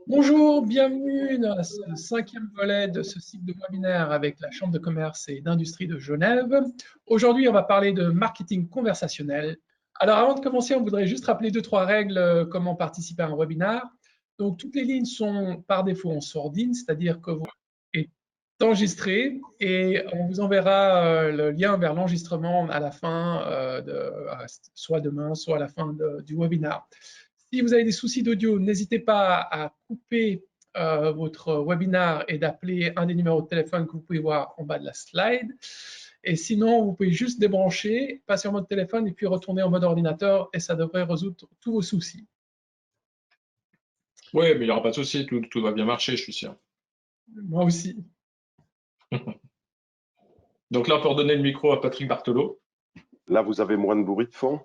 Bonjour, bienvenue dans ce cinquième volet de ce cycle de webinaire avec la Chambre de commerce et d'industrie de Genève. Aujourd'hui, on va parler de marketing conversationnel. Alors, avant de commencer, on voudrait juste rappeler deux, trois règles comment participer à un webinaire. Donc, toutes les lignes sont par défaut en sourdine, c'est-à-dire que vous êtes enregistré et on vous enverra le lien vers l'enregistrement à la fin, soit demain, soit à la fin du webinaire. Si vous avez des soucis d'audio, n'hésitez pas à couper votre webinaire et d'appeler un des numéros de téléphone que vous pouvez voir en bas de la slide. Et sinon, vous pouvez juste débrancher, passer en mode téléphone et puis retourner en mode ordinateur et ça devrait résoudre tous vos soucis. Oui, mais il n'y aura pas de souci, tout va bien marcher, je suis sûr. Moi aussi. Donc là, on peut redonner le micro à Patrick Barthelot. Là, vous avez moins de bruit de fond.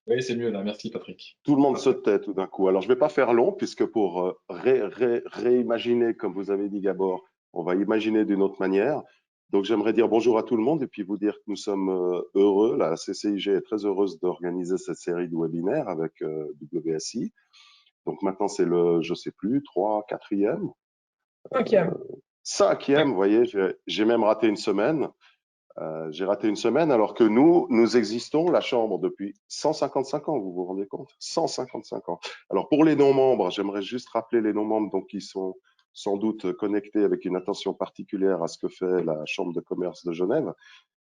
Oui, c'est mieux là. Merci, Patrick. Tout le monde se tait tout d'un coup. Alors, je ne vais pas faire long, puisque pour réimaginer, comme vous avez dit, Gabor, on va imaginer d'une autre manière. Donc, j'aimerais dire bonjour à tout le monde et puis vous dire que nous sommes heureux. La CCIG est très heureuse d'organiser cette série de webinaires avec WSI. Donc, maintenant, c'est le, je ne sais plus, 3, 4e. Cinquième, vous voyez, j'ai même raté une semaine. J'ai raté une semaine alors que nous existons, la Chambre, depuis 155 ans, vous vous rendez compte? 155 ans. Alors pour les non-membres, j'aimerais juste rappeler les non-membres donc qui sont sans doute connectés avec une attention particulière à ce que fait la Chambre de commerce de Genève.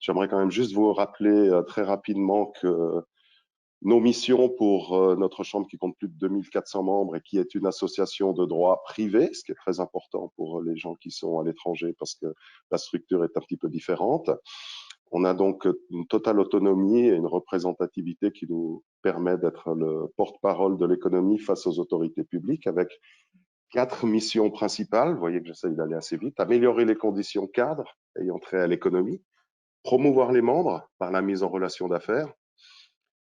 J'aimerais quand même juste vous rappeler très rapidement que nos missions pour notre chambre qui compte plus de 2400 membres et qui est une association de droit privé, ce qui est très important pour les gens qui sont à l'étranger parce que la structure est un petit peu différente. On a donc une totale autonomie et une représentativité qui nous permet d'être le porte-parole de l'économie face aux autorités publiques avec 4 missions principales. Vous voyez que j'essaye d'aller assez vite. Améliorer les conditions cadres ayant trait à l'économie, promouvoir les membres par la mise en relation d'affaires,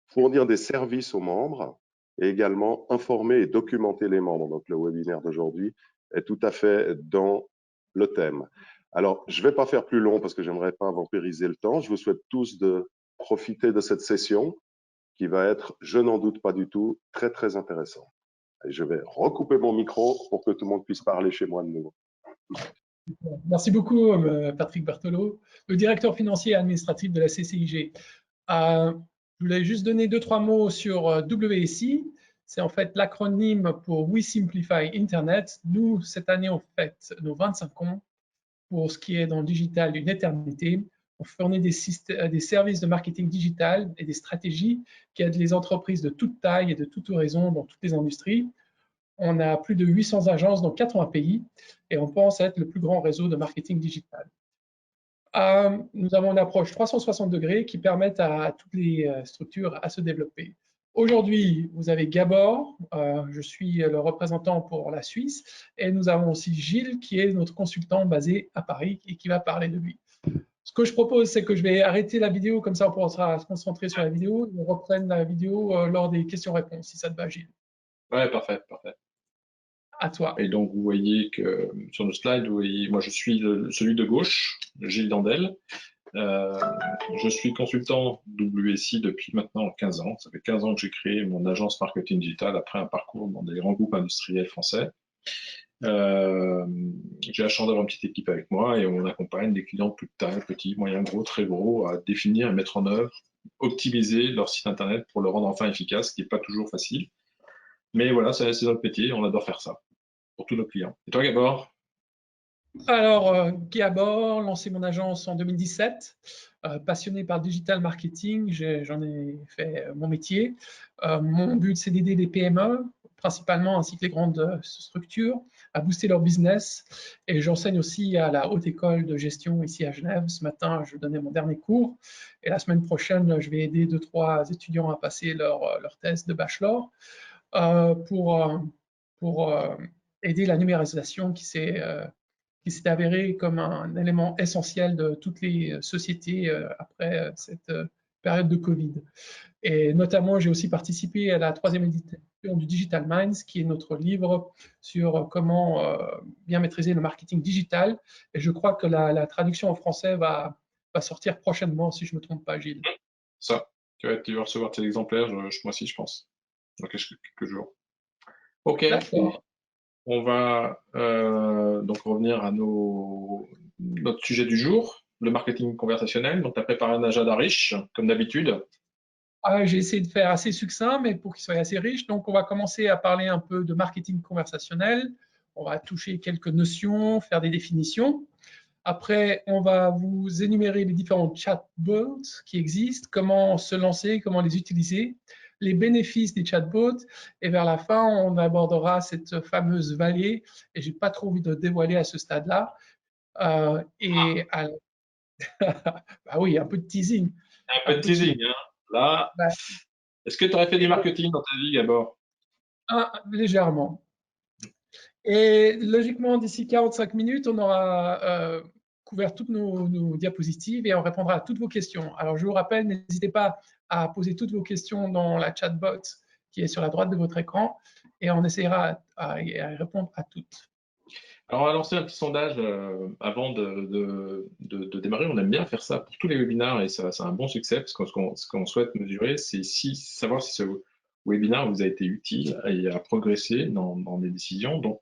fournir des services aux membres et également informer et documenter les membres. Donc, le webinaire d'aujourd'hui est tout à fait dans le thème. Alors, je ne vais pas faire plus long parce que j'aimerais pas vampiriser le temps. Je vous souhaite tous de profiter de cette session qui va être, je n'en doute pas du tout, très, très intéressant. Et je vais recouper mon micro pour que tout le monde puisse parler chez moi de nouveau. Merci beaucoup, Patrick Barthelot, le directeur financier et administratif de la CCIG. Je voulais juste donner deux, trois mots sur WSI. C'est en fait l'acronyme pour We Simplify Internet. Nous, cette année, on fête nos 25 ans. Pour ce qui est dans le digital d'une éternité, on fournit des services de marketing digital et des stratégies qui aident les entreprises de toute taille et de toute horizon dans toutes les industries. On a plus de 800 agences dans 80 pays et on pense être le plus grand réseau de marketing digital. Nous avons une approche 360 degrés qui permet à toutes les structures à se développer. Aujourd'hui, vous avez Gabor, je suis le représentant pour la Suisse, et nous avons aussi Gilles, qui est notre consultant basé à Paris et qui va parler de lui. Ce que je propose, c'est que je vais arrêter la vidéo, comme ça on pourra se concentrer sur la vidéo, et on reprenne la vidéo lors des questions-réponses, si ça te va, Gilles. Ouais, parfait, parfait. À toi. Et donc, vous voyez que sur le slide, vous voyez, moi, je suis celui de gauche, Gilles Dandel. Je suis consultant WSI depuis maintenant 15 ans. Ça fait 15 ans que j'ai créé mon agence marketing digital après un parcours dans des grands groupes industriels français. J'ai la chance d'avoir une petite équipe avec moi et on accompagne des clients de toute taille, petits, moyens, gros, très gros, à définir et mettre en œuvre, optimiser leur site internet pour le rendre enfin efficace, ce qui n'est pas toujours facile. Mais voilà, c'est notre métier, on adore faire ça pour tous nos clients. Et toi, Gabor? Alors, Gabor, lancé mon agence en 2017, passionné par le digital marketing, j'en ai fait mon métier. Mon but, c'est d'aider les PME, principalement, ainsi que les grandes structures, à booster leur business. Et j'enseigne aussi à la Haute École de Gestion ici à Genève. Ce matin, je donnais mon dernier cours. Et la semaine prochaine, je vais aider 2-3 étudiants à passer leur thèse de bachelor pour aider la numérisation qui s'est avéré comme un élément essentiel de toutes les sociétés après cette période de Covid. Et notamment, j'ai aussi participé à la 3e édition du Digital Minds, qui est notre livre sur comment bien maîtriser le marketing digital. Et je crois que la traduction en français va sortir prochainement, si je ne me trompe pas, Gilles. Ça, tu vas recevoir tes exemplaires, moi aussi, je pense, dans quelques jours. OK. D'accord. On va donc revenir à notre sujet du jour, le marketing conversationnel. Donc, tu as préparé un agenda riche, comme d'habitude. J'ai essayé de faire assez succinct, mais pour qu'il soit assez riche. Donc, on va commencer à parler un peu de marketing conversationnel. On va toucher quelques notions, faire des définitions. Après, on va vous énumérer les différents chatbots qui existent, comment se lancer, comment les utiliser, les bénéfices des chatbots. Et vers la fin, on abordera cette fameuse vallée. Et j'ai pas trop envie de dévoiler à ce stade-là. Et bah oui, un peu de teasing. Un Un peu de peu de teasing. teasing, hein. Là, Bah, est-ce que tu aurais fait du marketing dans ta vie, Gabor? légèrement. Et logiquement, d'ici 45 minutes, on aura couvert toutes nos diapositives et on répondra à toutes vos questions. Alors, je vous rappelle, n'hésitez pas à poser toutes vos questions dans la chatbot qui est sur la droite de votre écran et on essaiera à répondre à toutes. Alors, on va lancer un petit sondage avant de démarrer. On aime bien faire ça pour tous les webinaires et ça a un bon succès parce que ce qu'on souhaite mesurer, c'est savoir si ce webinaire vous a été utile et a progressé dans des décisions. Donc,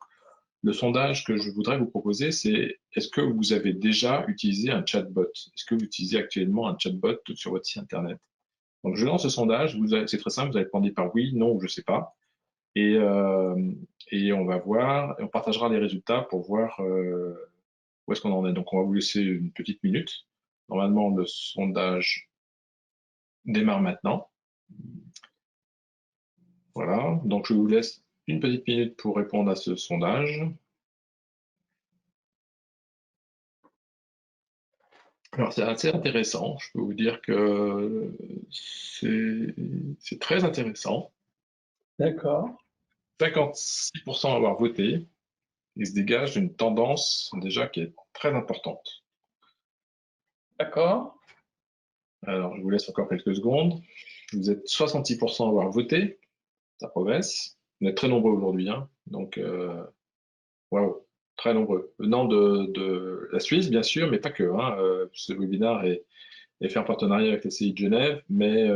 le sondage que je voudrais vous proposer, c'est est-ce que vous avez déjà utilisé un chatbot? Est-ce que vous utilisez actuellement un chatbot sur votre site Internet? Donc, je lance ce sondage. C'est très simple. Vous allez répondre par oui, non ou je ne sais pas. Et, on va voir, et on partagera les résultats pour voir où est-ce qu'on en est. Donc, on va vous laisser une petite minute. Normalement, le sondage démarre maintenant. Voilà. Donc, je vous laisse une petite minute pour répondre à ce sondage. Alors, c'est assez intéressant. Je peux vous dire que c'est très intéressant. D'accord. 56% à avoir voté. Il se dégage une tendance déjà qui est très importante. D'accord. Alors, je vous laisse encore quelques secondes. Vous êtes 66% à avoir voté. Ça progresse. On est très nombreux aujourd'hui, hein. Donc, waouh, très nombreux. Venant de la Suisse, bien sûr, mais pas que, hein. Ce webinaire est fait en partenariat avec la CI de Genève, mais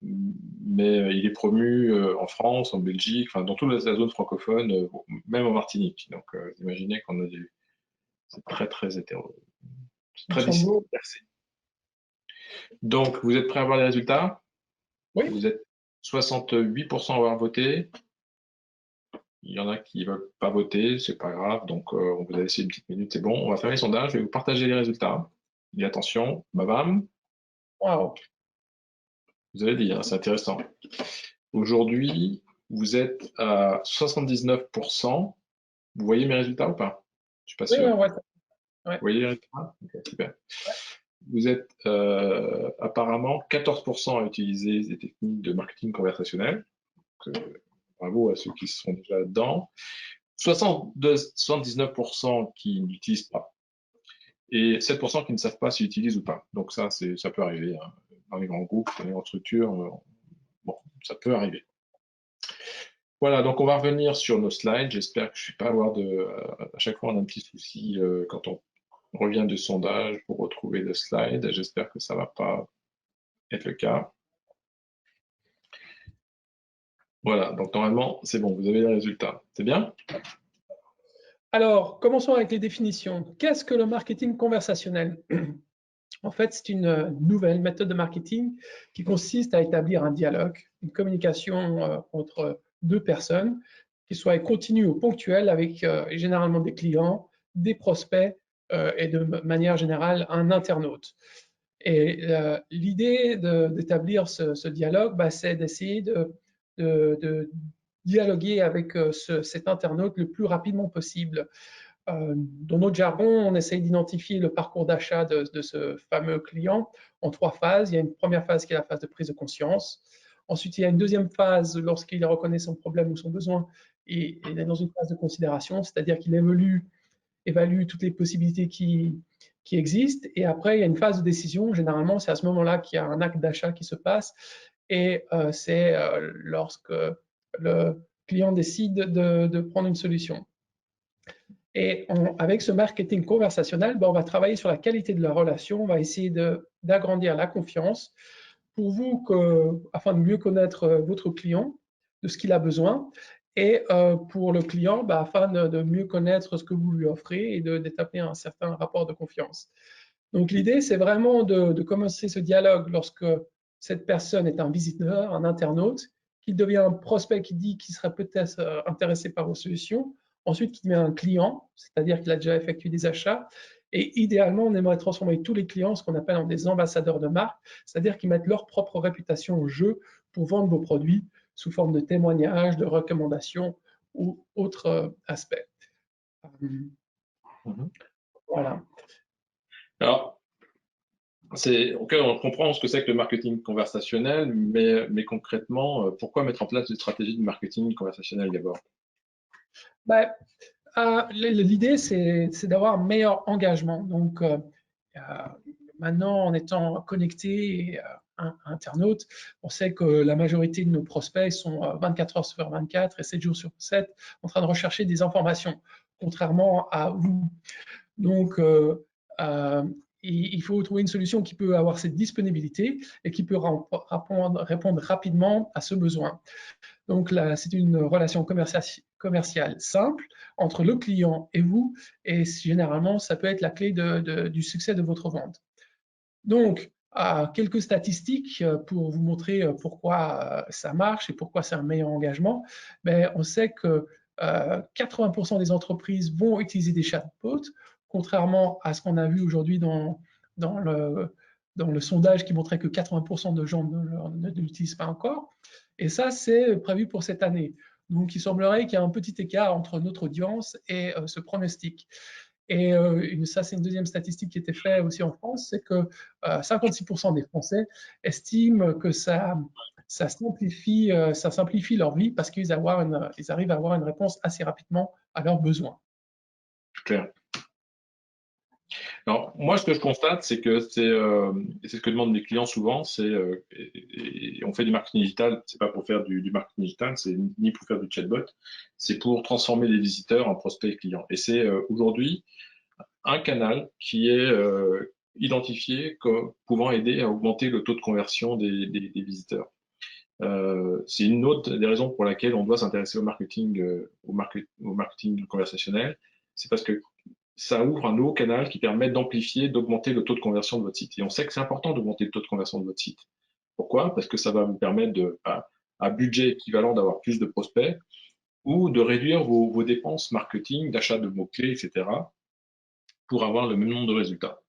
il est promu en France, en Belgique, enfin dans toute la zone francophone, même en Martinique. Donc, imaginez qu'on a c'est très très hétéro, c'est très Luxembourg. dispersé. Donc, vous êtes prêts à voir les résultats? Oui. Vous êtes 68% à avoir voté. Il y en a qui ne veulent pas voter, c'est pas grave. Donc, on vous a laissé une petite minute, c'est bon. On va faire les sondages, je vais vous partager les résultats. Et attention, bam, Wow. vous avez dit, hein, c'est intéressant. Aujourd'hui, vous êtes à 79%. Vous voyez mes résultats ou pas? Je suis pas Oui, sûr. ouais. Vous voyez les résultats? Okay, super. Vous êtes apparemment 14% à utiliser des techniques de marketing conversationnel. Donc, bravo à ceux qui sont déjà dedans. 79% qui n'utilisent pas. Et 7% qui ne savent pas s'ils utilisent ou pas. Donc ça peut arriver, hein. Dans les grands groupes, dans les grandes structures, bon, ça peut arriver. Voilà, donc on va revenir sur nos slides. J'espère que je ne vais pas avoir à chaque fois on a un petit souci quand on revient du sondage pour retrouver le slide. J'espère que ça ne va pas être le cas. Voilà, donc normalement, c'est bon, vous avez les résultats. C'est bien? Alors, commençons avec les définitions. Qu'est-ce que le marketing conversationnel? En fait, c'est une nouvelle méthode de marketing qui consiste à établir un dialogue, une communication entre deux personnes, qui soit continue ou ponctuelle avec généralement des clients, des prospects et de manière générale un internaute. Et l'idée d'établir ce dialogue, bah, c'est d'essayer de dialoguer avec cet internaute le plus rapidement possible. Dans notre jargon, on essaye d'identifier le parcours d'achat de ce fameux client en 3 phases. Il y a une première phase qui est la phase de prise de conscience. Ensuite, il y a une deuxième phase lorsqu'il reconnaît son problème ou son besoin et il est dans une phase de considération, c'est-à-dire qu'il évalue toutes les possibilités qui existent. Et après, il y a une phase de décision. Généralement, c'est à ce moment-là qu'il y a un acte d'achat qui se passe et c'est lorsque le client décide de prendre une solution. Et avec ce marketing conversationnel, on va travailler sur la qualité de la relation, on va essayer d'agrandir la confiance pour vous, afin de mieux connaître votre client, de ce qu'il a besoin, et pour le client, afin de mieux connaître ce que vous lui offrez et d'établir un certain rapport de confiance. Donc l'idée, c'est vraiment de commencer ce dialogue lorsque cette personne est un visiteur, un internaute, qu'il devient un prospect qui dit qu'il serait peut-être intéressé par vos solutions, ensuite qu'il devient un client, c'est-à-dire qu'il a déjà effectué des achats, et idéalement, on aimerait transformer tous les clients, ce qu'on appelle en des ambassadeurs de marque, c'est-à-dire qu'ils mettent leur propre réputation au jeu pour vendre vos produits sous forme de témoignages, de recommandations ou autres aspects. Voilà. Alors, on comprend ce que c'est que le marketing conversationnel, mais concrètement, pourquoi mettre en place une stratégie de marketing conversationnel d'abord? L'idée, c'est d'avoir un meilleur engagement. Donc, maintenant, en étant connecté et internaute, on sait que la majorité de nos prospects sont 24 heures sur 24 et 7 jours sur 7 en train de rechercher des informations, contrairement à vous. Donc, il faut trouver une solution qui peut avoir cette disponibilité et qui peut répondre rapidement à ce besoin. Donc là, c'est une relation commerciale simple entre le client et vous, et généralement, ça peut être la clé du succès de votre vente. Donc, quelques statistiques pour vous montrer pourquoi ça marche et pourquoi c'est un meilleur engagement. On sait que 80% des entreprises vont utiliser des chatbots, contrairement à ce qu'on a vu aujourd'hui dans le sondage qui montrait que 80% de gens ne l'utilisent pas encore. Et ça, c'est prévu pour cette année. Donc, il semblerait qu'il y a un petit écart entre notre audience et ce pronostic. Et ça, c'est une deuxième statistique qui était faite aussi en France, c'est que 56% des Français estiment que ça simplifie leur vie parce qu'ils arrivent à avoir une réponse assez rapidement à leurs besoins. Clair. Alors, moi, ce que je constate, c'est que et c'est ce que demandent mes clients souvent, et on fait du marketing digital, c'est pas pour faire du marketing digital, c'est ni pour faire du chatbot, c'est pour transformer les visiteurs en prospects et clients. Et c'est aujourd'hui un canal qui est identifié comme pouvant aider à augmenter le taux de conversion des visiteurs. C'est une autre des raisons pour laquelle on doit s'intéresser au marketing conversationnel, c'est parce que ça ouvre un nouveau canal qui permet d'amplifier, d'augmenter le taux de conversion de votre site. Et on sait que c'est important d'augmenter le taux de conversion de votre site. Pourquoi? Parce que ça va vous permettre, à budget équivalent, d'avoir plus de prospects ou de réduire vos dépenses marketing, d'achat de mots-clés, etc., pour avoir le même nombre de résultats.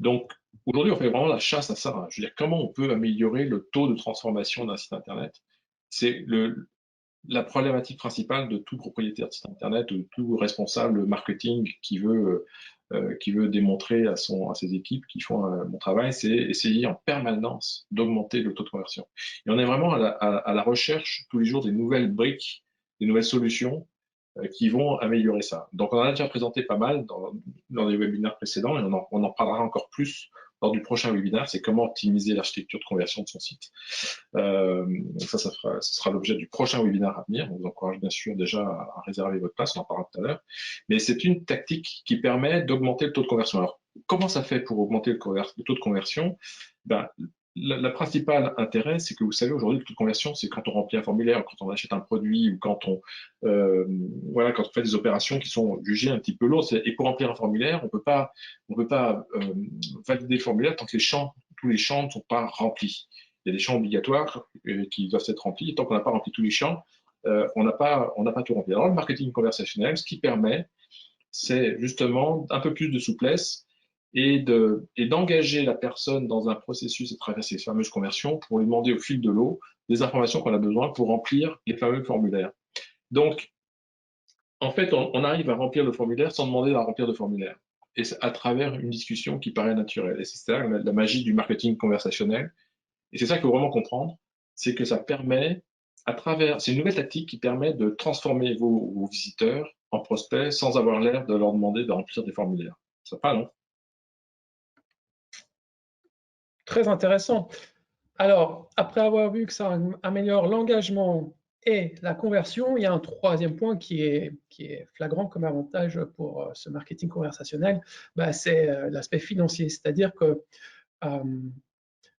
Donc, aujourd'hui, on fait vraiment la chasse à ça. Je veux dire, comment on peut améliorer le taux de transformation d'un site Internet? C'est la problématique principale de tout propriétaire de site Internet ou de tout responsable marketing qui veut démontrer à ses équipes qui font mon travail, c'est essayer en permanence d'augmenter le taux de conversion. Et on est vraiment à la recherche tous les jours des nouvelles briques, des nouvelles solutions qui vont améliorer ça. Donc, on en a déjà présenté pas mal dans les webinaires précédents et on en parlera encore plus lors du prochain webinaire, c'est comment optimiser l'architecture de conversion de son site. Ça sera l'objet du prochain webinaire à venir. On vous encourage bien sûr déjà à réserver votre place, on en parlera tout à l'heure. Mais c'est une tactique qui permet d'augmenter le taux de conversion. Alors, comment ça fait pour augmenter le taux de conversion? La principale intérêt, c'est que vous savez, aujourd'hui, le taux de conversion, c'est quand on remplit un formulaire, quand on achète un produit ou quand on fait des opérations qui sont jugées un petit peu lourdes. Et pour remplir un formulaire, on peut pas valider le formulaire tant que tous les champs ne sont pas remplis. Il y a des champs obligatoires qui doivent être remplis. Et tant qu'on n'a pas rempli tous les champs, on n'a pas tout rempli. Alors, le marketing conversationnel, ce qui permet, c'est justement un peu plus de souplesse et d'engager la personne dans un processus à travers ces fameuses conversions pour lui demander au fil de l'eau des informations qu'on a besoin pour remplir les fameux formulaires. Donc, en fait, on arrive à remplir le formulaire sans demander à remplir de formulaire. Et c'est à travers une discussion qui paraît naturelle. Et c'est ça la magie du marketing conversationnel. Et c'est ça qu'il faut vraiment comprendre, c'est que ça permet, c'est une nouvelle tactique qui permet de transformer vos visiteurs en prospects sans avoir l'air de leur demander de remplir des formulaires. Ça pas, non? Très intéressant. Alors, après avoir vu que ça améliore l'engagement et la conversion, il y a un troisième point qui est flagrant comme avantage pour ce marketing conversationnel, c'est l'aspect financier. C'est-à-dire que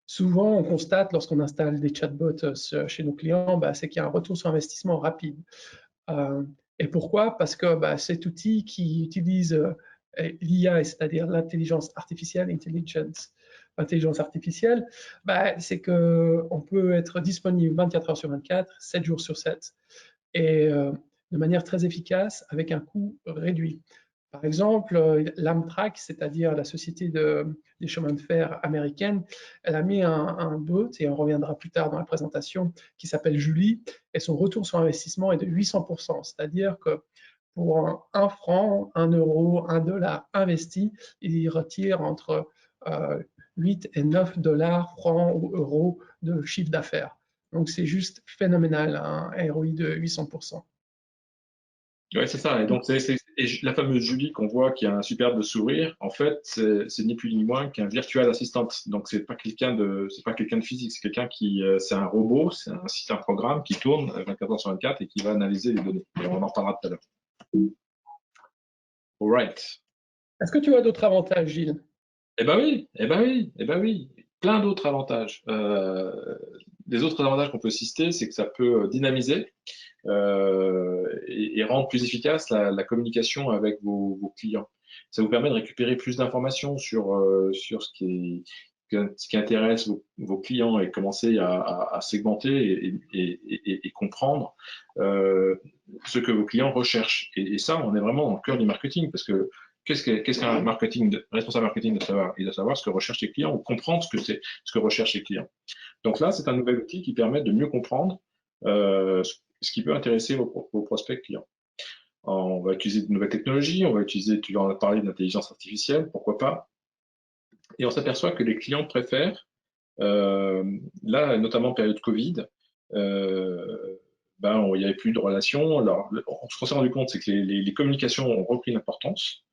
souvent, on constate lorsqu'on installe des chatbots chez nos clients, c'est qu'il y a un retour sur investissement rapide. Et pourquoi? Parce que cet outil qui utilise l'IA, c'est-à-dire l'intelligence artificielle, intelligence artificielle, c'est qu'on peut être disponible 24 heures sur 24, 7 jours sur 7, et de manière très efficace avec un coût réduit. Par exemple, l'Amtrak, c'est-à-dire la société des chemins de fer américaine, elle a mis un bot, et on reviendra plus tard dans la présentation, qui s'appelle Julie, et son retour sur investissement est de 800%, c'est-à-dire que pour 1 franc, 1 euro, 1 dollar investi, il retire entre 8 et 9 dollars, francs ou euros de chiffre d'affaires. Donc c'est juste phénoménal, un ROI de 800%. Oui, c'est ça. Et donc, la fameuse Julie qu'on voit qui a un superbe sourire, en fait, c'est ni plus ni moins qu'un virtual assistant. Donc, c'est pas quelqu'un de physique, c'est quelqu'un qui, c'est un robot, c'est un programme qui tourne 24 heures sur 24 et qui va analyser les données. Et on en reparlera tout à l'heure. All right. Est-ce que tu as d'autres avantages, Gilles? Eh ben oui, eh ben oui, eh ben oui. Plein d'autres avantages. Les autres avantages qu'on peut citer, c'est que ça peut dynamiser et rendre plus efficace la communication avec vos clients. Ça vous permet de récupérer plus d'informations sur ce qui intéresse vos clients et commencer à segmenter et comprendre ce que vos clients recherchent. Et ça, on est vraiment dans le cœur du marketing, parce que qu'est-ce qu'un responsable marketing doit savoir? Il doit savoir ce que recherchent les clients ou comprendre ce que recherchent les clients. Donc là, c'est un nouvel outil qui permet de mieux comprendre ce qui peut intéresser vos prospects clients. On va utiliser de nouvelles technologies, on va utiliser, tu en as parlé, de l'intelligence artificielle, pourquoi pas. Et on s'aperçoit que les clients préfèrent, là, notamment en période Covid, il n'y avait plus de relations. Alors, ce qu'on s'est rendu compte, c'est que les communications ont repris une importance,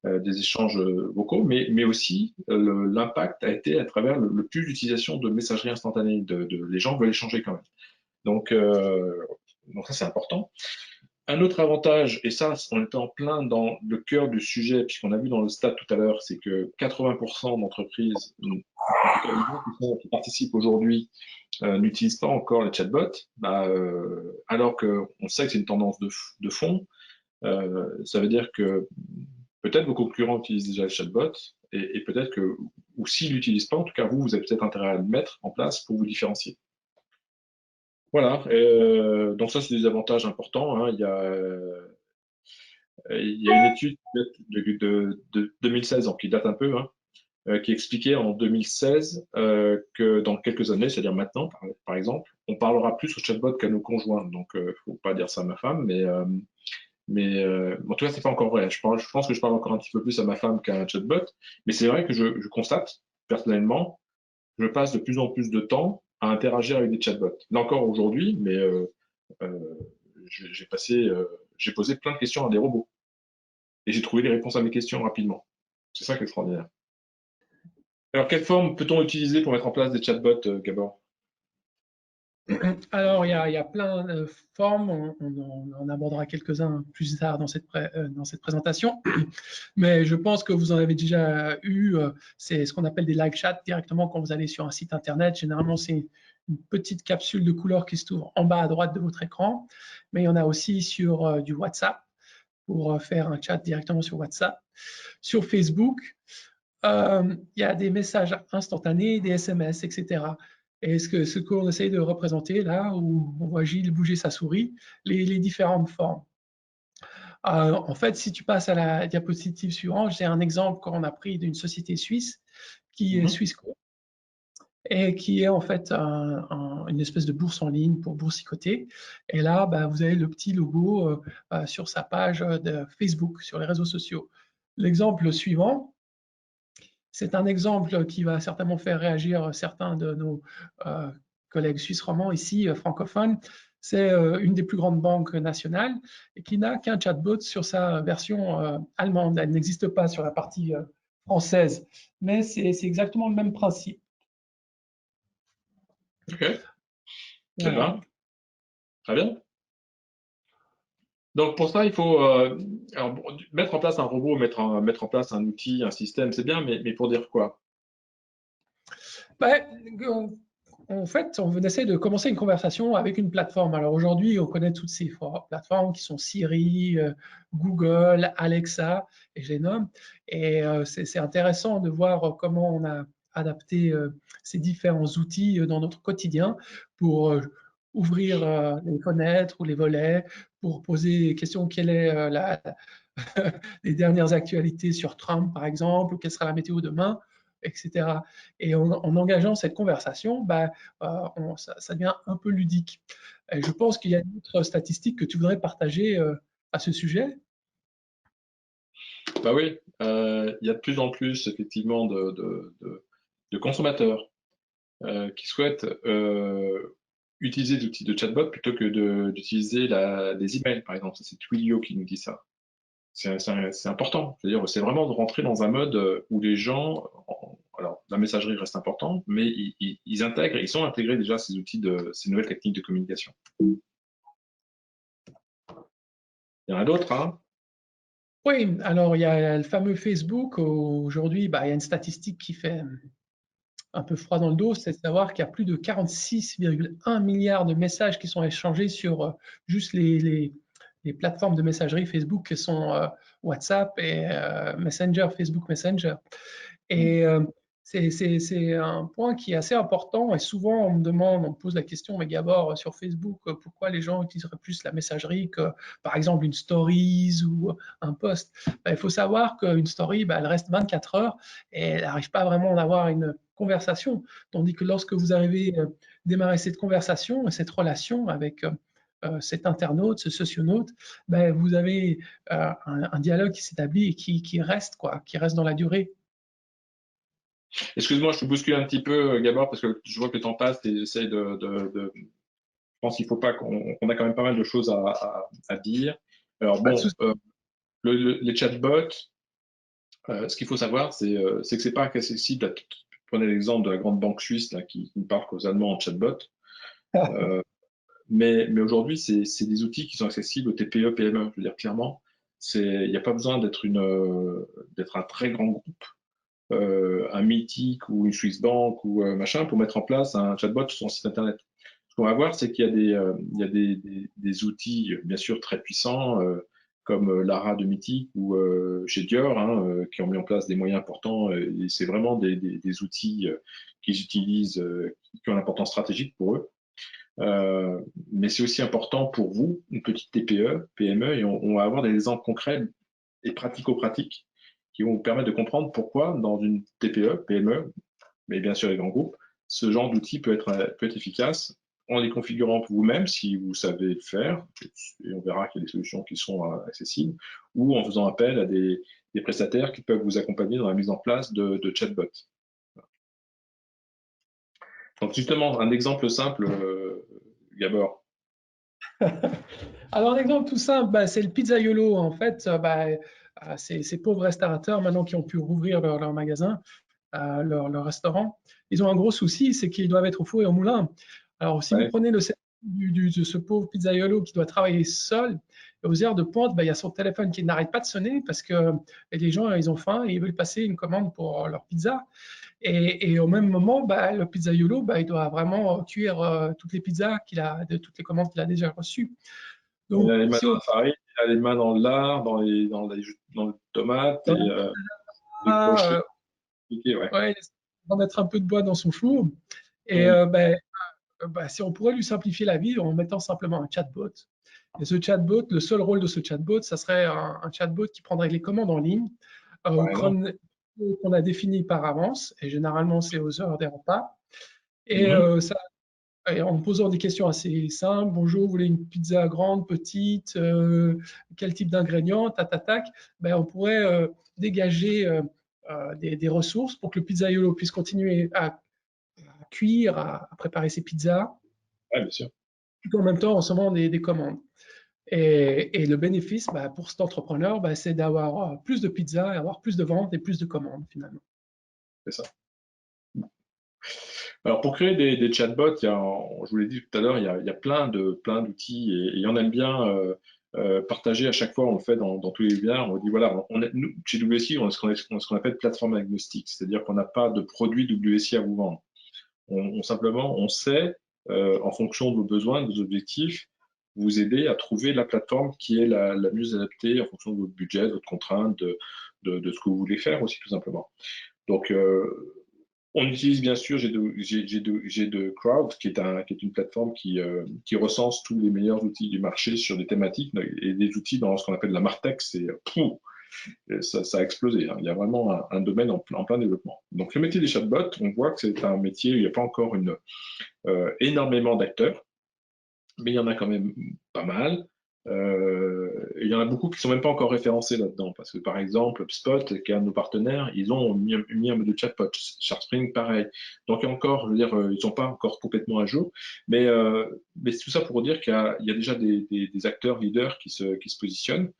des échanges vocaux, mais aussi l'impact a été à travers le plus d'utilisation de messagerie instantanée. Les gens veulent échanger quand même. Donc ça, c'est important. Un autre avantage, et ça, on était en plein dans le cœur du sujet, puisqu'on a vu dans le stade tout à l'heure, c'est que 80% d'entreprises, qui participent aujourd'hui, n'utilisent pas encore les chatbots, alors qu'on sait que c'est une tendance de fond. Ça veut dire que peut-être vos concurrents utilisent déjà le chatbot, et peut-être que, ou s'ils l'utilisent pas, en tout cas vous avez peut-être intérêt à le mettre en place pour vous différencier. Voilà, donc ça c'est des avantages importants, hein. Il y a une étude de 2016, donc qui date un peu, hein, qui expliquait en 2016 que dans quelques années, c'est-à-dire maintenant par exemple, on parlera plus au chatbot qu'à nos conjoints. Donc faut pas dire ça à ma femme, mais en tout cas c'est pas encore vrai. Je pense que je parle encore un petit peu plus à ma femme qu'à un chatbot, mais c'est vrai que je constate personnellement, je passe de plus en plus de temps à interagir avec des chatbots. Là encore aujourd'hui, mais j'ai posé plein de questions à des robots et j'ai trouvé les réponses à mes questions rapidement. C'est ça qui est extraordinaire. Alors, quelle forme peut-on utiliser pour mettre en place des chatbots, Gabor? Alors, il y a plein de formes, on en abordera quelques-uns plus tard dans cette présentation, mais je pense que vous en avez déjà eu, c'est ce qu'on appelle des live chats directement quand vous allez sur un site internet. Généralement, c'est une petite capsule de couleur qui se trouve en bas à droite de votre écran, mais il y en a aussi sur du WhatsApp, pour faire un chat directement sur WhatsApp. Sur Facebook, il y a des messages instantanés, des SMS, etc. Et ce qu'on essaye de représenter là, où on voit Gilles bouger sa souris, les différentes formes. En fait, si tu passes à la diapositive suivante, j'ai un exemple qu'on a pris d'une société suisse qui est Swissquote et qui est en fait une espèce de bourse en ligne pour boursicoter. Et là, vous avez le petit logo sur sa page de Facebook, sur les réseaux sociaux. L'exemple suivant, c'est un exemple qui va certainement faire réagir certains de nos collègues suisses romands ici, francophones. C'est une des plus grandes banques nationales et qui n'a qu'un chatbot sur sa version allemande. Elle n'existe pas sur la partie française, mais c'est exactement le même principe. Ok, Voilà. Très bien. Donc pour ça, il faut mettre en place un robot, mettre en place un outil, un système, c'est bien, mais pour dire quoi? en fait, on essaie de commencer une conversation avec une plateforme. Alors aujourd'hui, on connaît toutes ces plateformes qui sont Siri, Google, Alexa, et je les nomme. Et c'est intéressant de voir comment on a adapté ces différents outils dans notre quotidien pour ouvrir les fenêtres ou les volets, pour poser des questions, quelle est les dernières actualités sur Trump, par exemple, ou quelle sera la météo demain, etc. Et en engageant cette conversation, ça devient un peu ludique. Et je pense qu'il y a d'autres statistiques que tu voudrais partager à ce sujet. Bah oui, il y a de plus en plus effectivement de consommateurs qui souhaitent utiliser des outils de chatbot plutôt que d'utiliser des emails, par exemple. C'est Twilio qui nous dit ça. C'est important. C'est-à-dire, c'est vraiment de rentrer dans un mode où les gens, alors la messagerie reste importante, mais ils sont intégrés déjà ces outils ces nouvelles techniques de communication. Il y en a d'autres, hein? Oui, alors il y a le fameux Facebook. Aujourd'hui, il y a une statistique qui fait un peu froid dans le dos, c'est de savoir qu'il y a plus de 46,1 milliards de messages qui sont échangés sur juste les plateformes de messagerie Facebook qui sont WhatsApp et Messenger, Facebook Messenger. Et c'est un point qui est assez important et souvent on me pose la question, mais Gabor, sur Facebook, pourquoi les gens utiliseraient plus la messagerie que par exemple une stories ou un post? Il faut savoir qu'une story, elle reste 24 heures et elle n'arrive pas vraiment à avoir une conversation. Tandis que lorsque vous arrivez à démarrer cette conversation et cette relation avec cet internaute, ce socionaute, vous avez un dialogue qui s'établit et qui reste, qui reste dans la durée. Excuse-moi, je te bouscule un petit peu, Gabor, parce que je vois que le temps passe et j'essaie je pense qu'il faut pas qu'on a quand même pas mal de choses à dire. Alors bon, les chatbots, ce qu'il faut savoir, c'est que c'est pas accessible. Prenez l'exemple de la grande banque suisse là, qui ne parle qu'aux Allemands en chatbot. Mais aujourd'hui, c'est des outils qui sont accessibles aux TPE, PME. Je veux dire clairement, il n'y a pas besoin d'être un très grand groupe, un Mythique ou une Swiss Bank ou machin pour mettre en place un chatbot sur son site internet. Ce qu'on va voir, c'est qu'il y a des outils, bien sûr, très puissants, comme Lara de Mythique ou chez Dior, hein, qui ont mis en place des moyens importants. Et c'est vraiment des outils qu'ils utilisent, qui ont une importance stratégique pour eux. Mais c'est aussi important pour vous, une petite TPE, PME, et on va avoir des exemples concrets et pratico-pratiques qui vont vous permettre de comprendre pourquoi dans une TPE, PME, mais bien sûr les grands groupes, ce genre d'outil peut être efficace en les configurant vous-même si vous savez le faire, et on verra qu'il y a des solutions qui sont accessibles, ou en faisant appel à des prestataires qui peuvent vous accompagner dans la mise en place de chatbots. Donc justement, un exemple simple, Gabor. Alors, un exemple tout simple, c'est le pizzaiolo. En fait, ces pauvres restaurateurs, maintenant qui ont pu rouvrir leur magasin, leur restaurant, ils ont un gros souci, c'est qu'ils doivent être au four et au moulin. Alors, si vous prenez le de ce pauvre pizzaiolo qui doit travailler seul, aux heures de pointe, il y a son téléphone qui n'arrête pas de sonner parce que les gens, ils ont faim et ils veulent passer une commande pour leur pizza. Et au même moment, le pizzaiolo, il doit vraiment cuire toutes les pizzas de toutes les commandes qu'il a déjà reçues. Donc, il a les mains dans la farine, il a les mains dans le lard, dans le tomate, et les crochets. va mettre un peu de bois dans son four. Et si on pourrait lui simplifier la vie en mettant simplement un chatbot. Et ce chatbot, le seul rôle de ce chatbot, ça serait un chatbot qui prendrait les commandes en ligne qu'on a définies par avance, et généralement c'est aux heures des repas. Et en posant des questions assez simples, bonjour, vous voulez une pizza grande, petite, quel type d'ingrédients, tac, on pourrait dégager des ressources pour que le pizzaiolo puisse continuer à cuire, à préparer ses pizzas, bien sûr. tout en même temps en recevant des commandes. Et le bénéfice pour cet entrepreneur, c'est d'avoir plus de pizzas, et avoir plus de ventes et plus de commandes finalement. C'est ça. Alors pour créer des chatbots, je vous l'ai dit tout à l'heure, il y a plein d'outils et il y en aime bien partager à chaque fois. On le fait dans tous les webinaires. On dit voilà, nous, chez WSI, on a ce qu'on appelle plateforme agnostique, c'est-à-dire qu'on n'a pas de produit WSI à vous vendre. Simplement, on sait, en fonction de vos besoins, de vos objectifs, vous aider à trouver la plateforme qui est la mieux adaptée en fonction de votre budget, de votre contrainte, de ce que vous voulez faire aussi, tout simplement. Donc, on utilise bien sûr G2 Crowd, qui est une plateforme qui recense tous les meilleurs outils du marché sur des thématiques et des outils dans ce qu'on appelle la Martech. Ça a explosé, hein. Il y a vraiment un domaine en plein développement. Donc, le métier des chatbots, on voit que c'est un métier où il n'y a pas encore énormément d'acteurs, mais il y en a quand même pas mal. Il y en a beaucoup qui ne sont même pas encore référencés là-dedans, parce que par exemple, HubSpot, qui est un de nos partenaires, ils ont mis un module chatbot. SharpSpring, pareil. Donc encore, je veux dire, ils ne sont pas encore complètement à jour, mais c'est tout ça pour dire qu'il y a déjà des acteurs leaders qui se positionnent,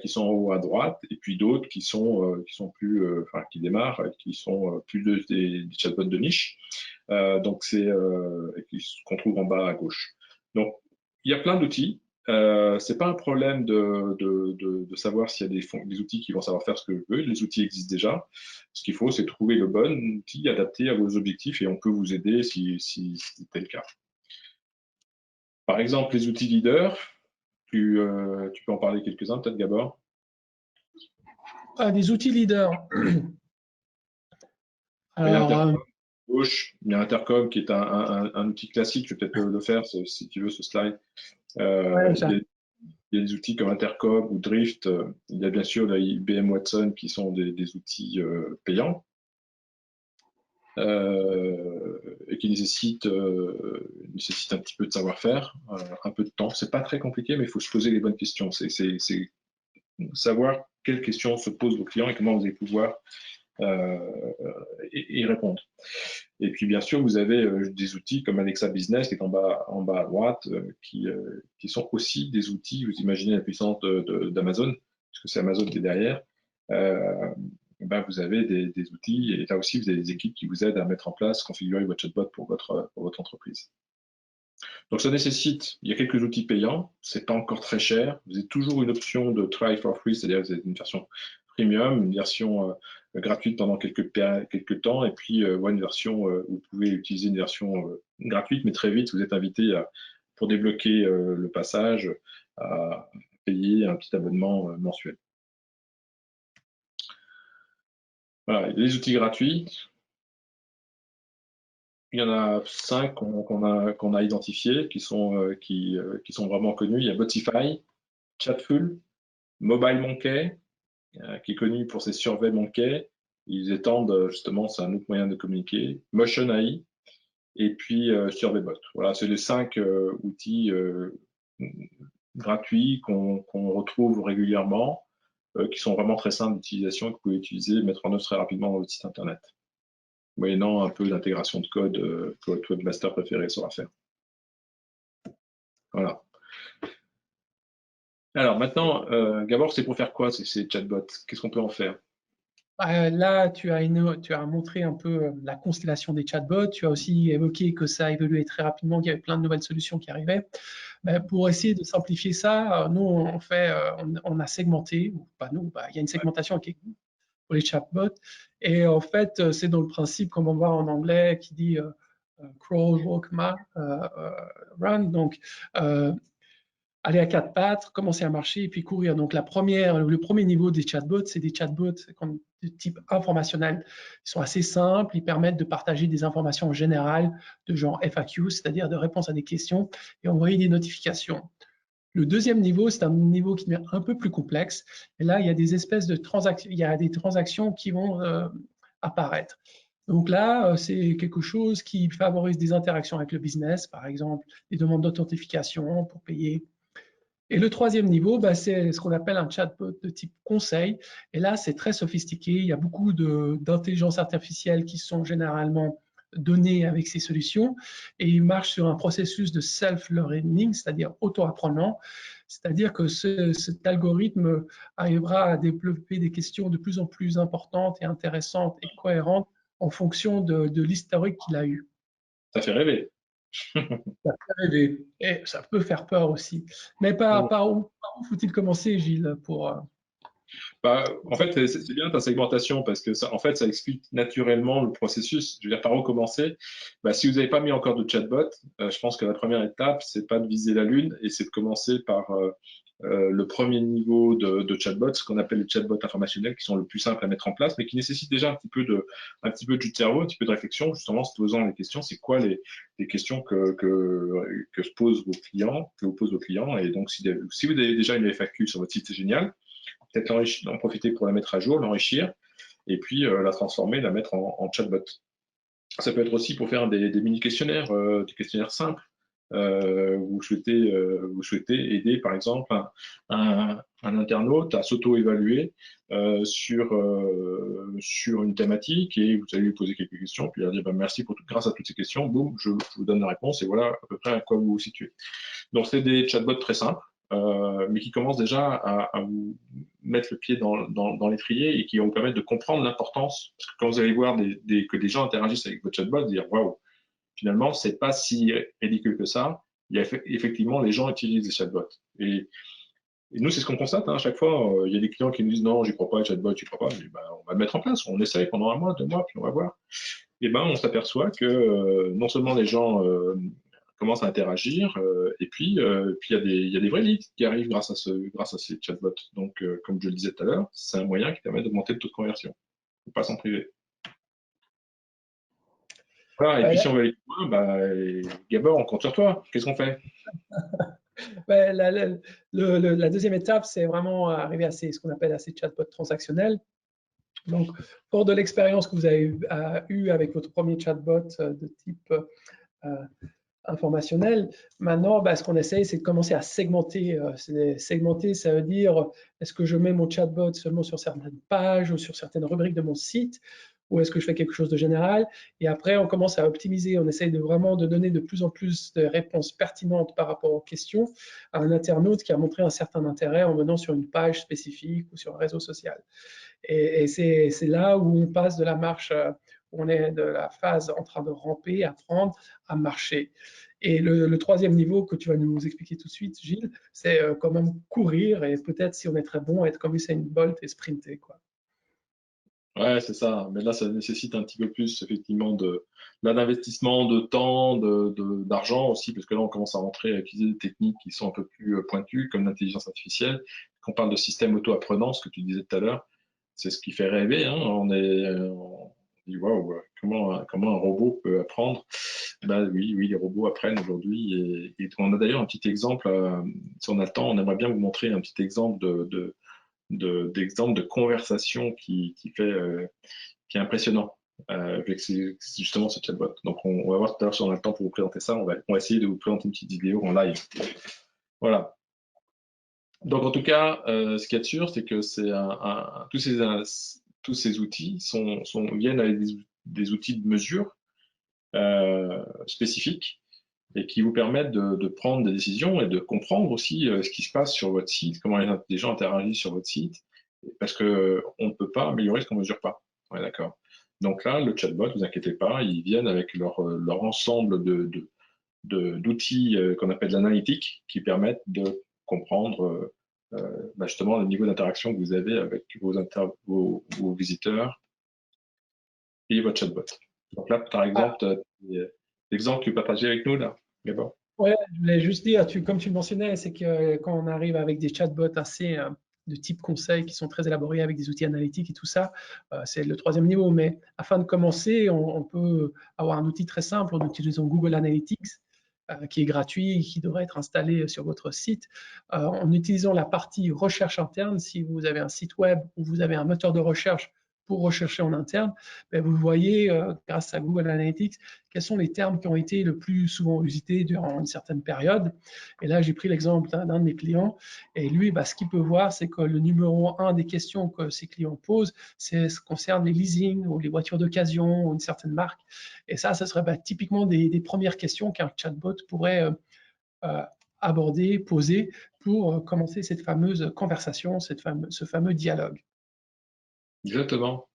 qui sont en haut à droite, et puis d'autres qui sont plus, qui démarrent, qui sont plus des chatbots de niche. Donc qu'on trouve en bas à gauche. Donc, il y a plein d'outils. C'est pas un problème de savoir s'il y a des outils qui vont savoir faire ce que je veux. Les outils existent déjà. Ce qu'il faut, c'est trouver le bon outil adapté à vos objectifs et on peut vous aider si c'est le cas. Par exemple, les outils leaders, tu peux en parler quelques-uns, peut-être, Gabor? Des outils leaders. Alors, Gauche, il y a Intercom qui est un outil classique. Je vais peut-être le faire si tu veux ce slide. Il y a des outils comme Intercom ou Drift. Il y a bien sûr la IBM Watson qui sont des outils payants et qui nécessitent un petit peu de savoir-faire, un peu de temps. C'est pas très compliqué, mais il faut se poser les bonnes questions. C'est savoir quelles questions se posent vos clients et comment vous allez pouvoir y répondre. Et puis, bien sûr, vous avez des outils comme Alexa Business, qui est en bas à droite, qui sont aussi des outils. Vous imaginez la puissance d'Amazon, puisque c'est Amazon qui est derrière. Vous avez des outils, et là aussi, vous avez des équipes qui vous aident à mettre en place, configurer votre chatbot pour votre entreprise. Donc, ça nécessite, il y a quelques outils payants, c'est pas encore très cher. Vous avez toujours une option de try for free, c'est-à-dire vous avez une version premium, une version gratuite pendant quelques temps, et puis une version où vous pouvez utiliser une version gratuite, mais très vite, vous êtes invité pour débloquer le passage à payer un petit abonnement mensuel. Voilà, les outils gratuits. Il y en a 5 qu'on a identifiés qui sont vraiment connus. Il y a Botify, Chatful, MobileMonkey, qui est connu pour ses surveys Monkey. Ils étendent justement, c'est un autre moyen de communiquer. Motion AI et puis SurveyBot. Voilà, c'est les 5 outils gratuits qu'on retrouve régulièrement, qui sont vraiment très simples d'utilisation, que vous pouvez utiliser et mettre en œuvre très rapidement dans votre site internet, moyennant un peu d'intégration de code que votre webmaster préféré saura faire. Voilà. Alors maintenant, Gabor, c'est pour faire quoi ces chatbots? Qu'est-ce qu'on peut en faire? Là, tu as montré un peu la constellation des chatbots. Tu as aussi évoqué que ça a évolué très rapidement, qu'il y avait plein de nouvelles solutions qui arrivaient. Pour essayer de simplifier ça, nous, on a segmenté, ou pas nous, il y a une segmentation qui est pour les chatbots. Et en fait, c'est dans le principe, comme on voit en anglais, qui dit crawl, walk, run. Donc, aller à 4 pattes, commencer à marcher et puis courir. Donc, le premier niveau des chatbots, c'est des chatbots de type informationnel. Ils sont assez simples, ils permettent de partager des informations générales de genre FAQ, c'est-à-dire de réponse à des questions et envoyer des notifications. Le deuxième niveau, c'est un niveau qui devient un peu plus complexe. Et là, il y a des espèces de transactions, il y a des transactions qui vont apparaître. Donc là, c'est quelque chose qui favorise des interactions avec le business, par exemple, des demandes d'authentification pour payer. Et le troisième niveau, c'est ce qu'on appelle un chatbot de type conseil. Et là, c'est très sophistiqué. Il y a beaucoup d'intelligence artificielle qui sont généralement données avec ces solutions. Et il marche sur un processus de self-learning, c'est-à-dire auto-apprenant. C'est-à-dire que cet algorithme arrivera à développer des questions de plus en plus importantes et intéressantes et cohérentes en fonction de l'historique qu'il a eu. Ça fait rêver. Ça fait rêver. Et ça peut faire peur aussi. Mais par où faut-il commencer, Gilles, pour En fait, c'est bien ta segmentation parce que ça, en fait, ça explique naturellement le processus. Je veux dire, par où commencer? Si vous n'avez pas mis encore de chatbot, je pense que la première étape, c'est pas de viser la lune et c'est de commencer par le premier niveau de chatbot, ce qu'on appelle les chatbots informationnels, qui sont le plus simples à mettre en place, mais qui nécessitent déjà un petit peu de jus de cerveau, un petit peu de réflexion, justement, se posant les questions. C'est quoi les questions que se posent vos clients, que vous posent vos clients? Et donc, si vous avez déjà une FAQ sur votre site, c'est génial. Peut-être en profiter pour la mettre à jour, l'enrichir, et puis la transformer, la mettre en chatbot. Ça peut être aussi pour faire des mini-questionnaires, des questionnaires simples. Vous souhaitez aider, par exemple, un internaute à s'auto-évaluer sur une thématique et vous allez lui poser quelques questions, puis il va dire merci grâce à toutes ces questions, boum, je vous donne la réponse et voilà à peu près à quoi vous vous situez. Donc, c'est des chatbots très simples. Mais qui commencent déjà à vous mettre le pied dans l'étrier et qui vont vous permettre de comprendre l'importance. Parce que quand vous allez voir que des gens interagissent avec votre chatbot, vous allez dire waouh, finalement, c'est pas si ridicule que ça. Effectivement, les gens utilisent les chatbots. Et nous, c'est ce qu'on constate à chaque fois. Il y a des clients qui nous disent non, j'y crois pas, les chatbots, j'y crois pas. Mais on va le mettre en place. On essaye pendant 1 mois, 2 mois, puis on va voir. Et on s'aperçoit que non seulement les gens commencent à interagir, et puis il y a des vrais leads qui arrivent grâce à ces chatbots. Donc, comme je le disais tout à l'heure, c'est un moyen qui permet d'augmenter le taux de conversion. Il ne faut pas s'en priver. Voilà, et puis si on veut aller plus loin, Gabor, on compte sur toi. Qu'est-ce qu'on fait? La deuxième étape, c'est vraiment arriver à ce qu'on appelle ces chatbots transactionnels. Donc, fort de l'expérience que vous avez eue avec votre premier chatbot de type informationnel, maintenant, ce qu'on essaye, c'est de commencer à segmenter. Segmenter, ça veut dire, est-ce que je mets mon chatbot seulement sur certaines pages ou sur certaines rubriques de mon site, ou est-ce que je fais quelque chose de général? Et après, on commence à optimiser. On essaye vraiment de donner de plus en plus de réponses pertinentes par rapport aux questions à un internaute qui a montré un certain intérêt en venant sur une page spécifique ou sur un réseau social. Et c'est là où on passe de la marche, où on est de la phase en train de ramper, apprendre à marcher. Et le troisième niveau que tu vas nous expliquer tout de suite, Gilles, c'est quand même courir et peut-être, si on est très bon, être comme Usain Bolt et sprinter, quoi. Ouais, c'est ça. Mais là, ça nécessite un petit peu plus, effectivement, d'investissement, de temps, d'argent aussi, parce que là, on commence à rentrer à utiliser des techniques qui sont un peu plus pointues, comme l'intelligence artificielle. Quand on parle de système auto-apprenant, ce que tu disais tout à l'heure, c'est ce qui fait rêver. Hein. On dit waouh, comment un robot peut apprendre? Oui, les robots apprennent aujourd'hui. Et on a d'ailleurs un petit exemple. Si on a le temps, on aimerait bien vous montrer un petit exemple d'exemple de conversation qui est impressionnant avec justement ce chatbot. Donc on va voir tout à l'heure si on a le temps pour vous présenter ça. On va essayer de vous présenter une petite vidéo en live. Voilà. Donc en tout cas, ce qu'il y a de sûr, c'est que tous ces outils viennent avec des outils de mesure spécifiques et qui vous permettent de prendre des décisions et de comprendre aussi ce qui se passe sur votre site, comment les gens interagissent sur votre site, parce que on ne peut pas améliorer ce qu'on mesure pas. Ouais, d'accord. Donc là, le chatbot, ne vous inquiétez pas, ils viennent avec leur ensemble d'outils qu'on appelle l'analytique, qui permettent de comprendre justement le niveau d'interaction que vous avez avec vos visiteurs et votre chatbot. Donc là, par exemple, l'exemple que tu partageais avec nous là, Gabor. Ouais, je voulais juste dire, comme tu le mentionnais, c'est que quand on arrive avec des chatbots assez de type conseil qui sont très élaborés avec des outils analytiques et tout ça, c'est le troisième niveau. Mais afin de commencer, on peut avoir un outil très simple en utilisant Google Analytics, qui est gratuit et qui devrait être installé sur votre site, en utilisant la partie recherche interne. Si vous avez un site web ou vous avez un moteur de recherche pour rechercher en interne, vous voyez, grâce à Google Analytics, quels sont les termes qui ont été le plus souvent usités durant une certaine période. Et là, j'ai pris l'exemple d'un de mes clients. Et lui, ce qu'il peut voir, c'est que le numéro 1 des questions que ses clients posent, ce concerne les leasing ou les voitures d'occasion ou une certaine marque. Et ça serait typiquement des premières questions qu'un chatbot pourrait aborder, poser pour commencer cette fameuse conversation, ce fameux dialogue. Exactement.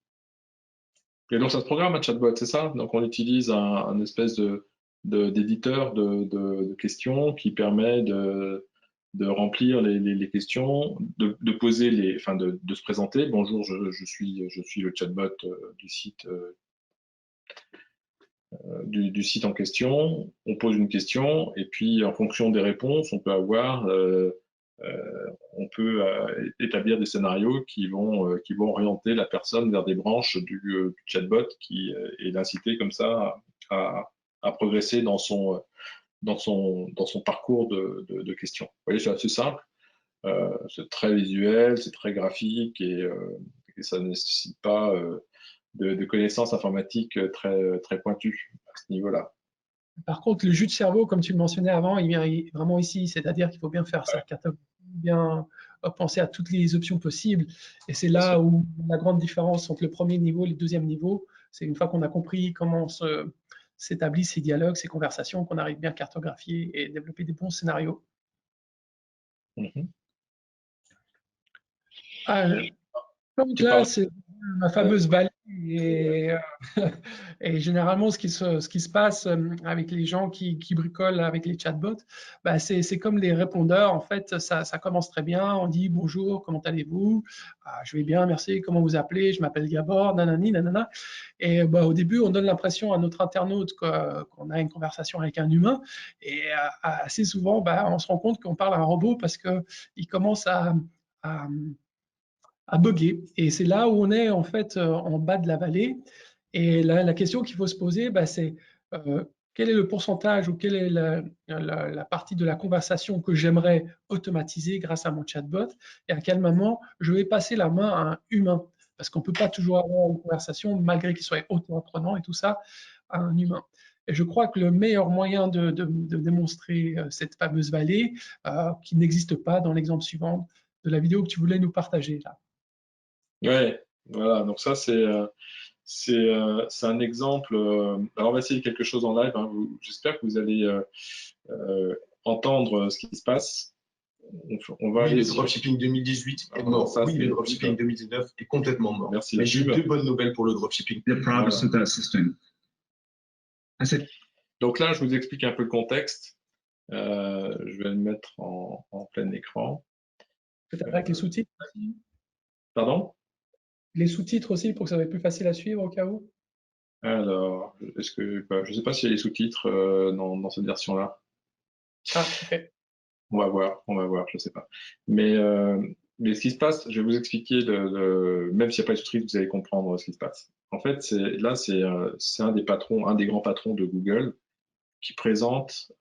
Et donc ça se programme un chatbot, c'est ça? Donc on utilise un espèce d'éditeur de questions qui permet remplir les questions, de poser de se présenter. Bonjour, je suis le chatbot du site en question. On pose une question et puis en fonction des réponses, on peut établir des scénarios qui vont orienter la personne vers des branches du chatbot et l'inciter comme ça à progresser dans son parcours de questions. Vous voyez, c'est assez simple, c'est très visuel, c'est très graphique et ça ne nécessite pas de connaissances informatiques très pointues à ce niveau-là. Par contre, le jus de cerveau, comme tu le mentionnais avant, il vient vraiment ici, c'est-à-dire qu'il faut bien faire sa cartographie, bien penser à toutes les options possibles. Et c'est là où la grande différence entre le premier niveau et le deuxième niveau, c'est une fois qu'on a compris comment s'établissent ces dialogues, ces conversations, qu'on arrive bien à cartographier et développer des bons scénarios. Donc là, c'est ma fameuse vallée et généralement ce qui se passe avec les gens qui bricolent avec les chatbots, bah, c'est comme les répondeurs. En fait, ça commence très bien. On dit bonjour, comment allez-vous? Je vais bien, merci. Comment vous appelez? Je m'appelle Gabor, nanani, nanana. Et bah, au début, on donne l'impression à notre internaute qu'on a une conversation avec un humain. Et assez souvent, bah, on se rend compte qu'on parle à un robot parce qu'il commence à bugger. Et c'est là où on est en fait en bas de la vallée. Et la question qu'il faut se poser, bah, c'est quel est le pourcentage ou quelle est la partie de la conversation que j'aimerais automatiser grâce à mon chatbot et à quel moment je vais passer la main à un humain. Parce qu'on ne peut pas toujours avoir une conversation, malgré qu'il soit auto-apprenant et tout ça, à un humain. Et je crois que le meilleur moyen de démontrer cette fameuse vallée, qui n'existe pas dans l'exemple suivant de la vidéo que tu voulais nous partager là. Ouais, voilà, donc ça c'est un exemple. Alors on va essayer quelque chose en live, hein. J'espère que vous allez entendre ce qui se passe. On va aller le dropshipping 2018 est mort. Ça, le dropshipping 2019 est complètement mort. Merci. Mais j'ai deux bonnes nouvelles pour le dropshipping. Voilà. Donc là, je vous explique un peu le contexte. Je vais le mettre en plein écran. Peut-être avec les sous-titres. Pardon? Les sous-titres aussi pour que ça soit plus facile à suivre au cas où. Alors, je ne sais pas s'il y a les sous-titres dans cette version-là. Ok. On va voir, je ne sais pas. Mais ce qui se passe, je vais vous expliquer, même s'il n'y a pas de sous-titres, vous allez comprendre ce qui se passe. En fait, c'est un des grands patrons de Google qui présente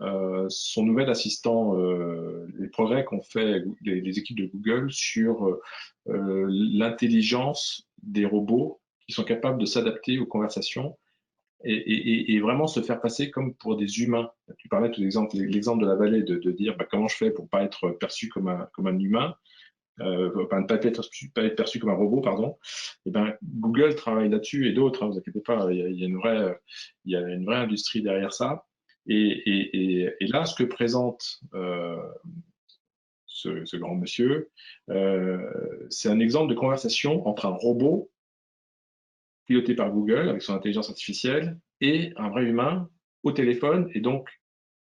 son nouvel assistant, les progrès qu'ont fait les équipes de Google sur l'intelligence des robots qui sont capables de s'adapter aux conversations et vraiment se faire passer comme pour des humains. Tu parlais de l'exemple de la vallée, de dire comment je fais pour ne pas être perçu comme un humain, ne pas être perçu comme un robot, pardon. Et Google travaille là-dessus et d'autres, hein, vous inquiétez pas, il y a une vraie industrie derrière ça. Et là, ce que présente ce grand monsieur, c'est un exemple de conversation entre un robot piloté par Google avec son intelligence artificielle et un vrai humain au téléphone. Et donc,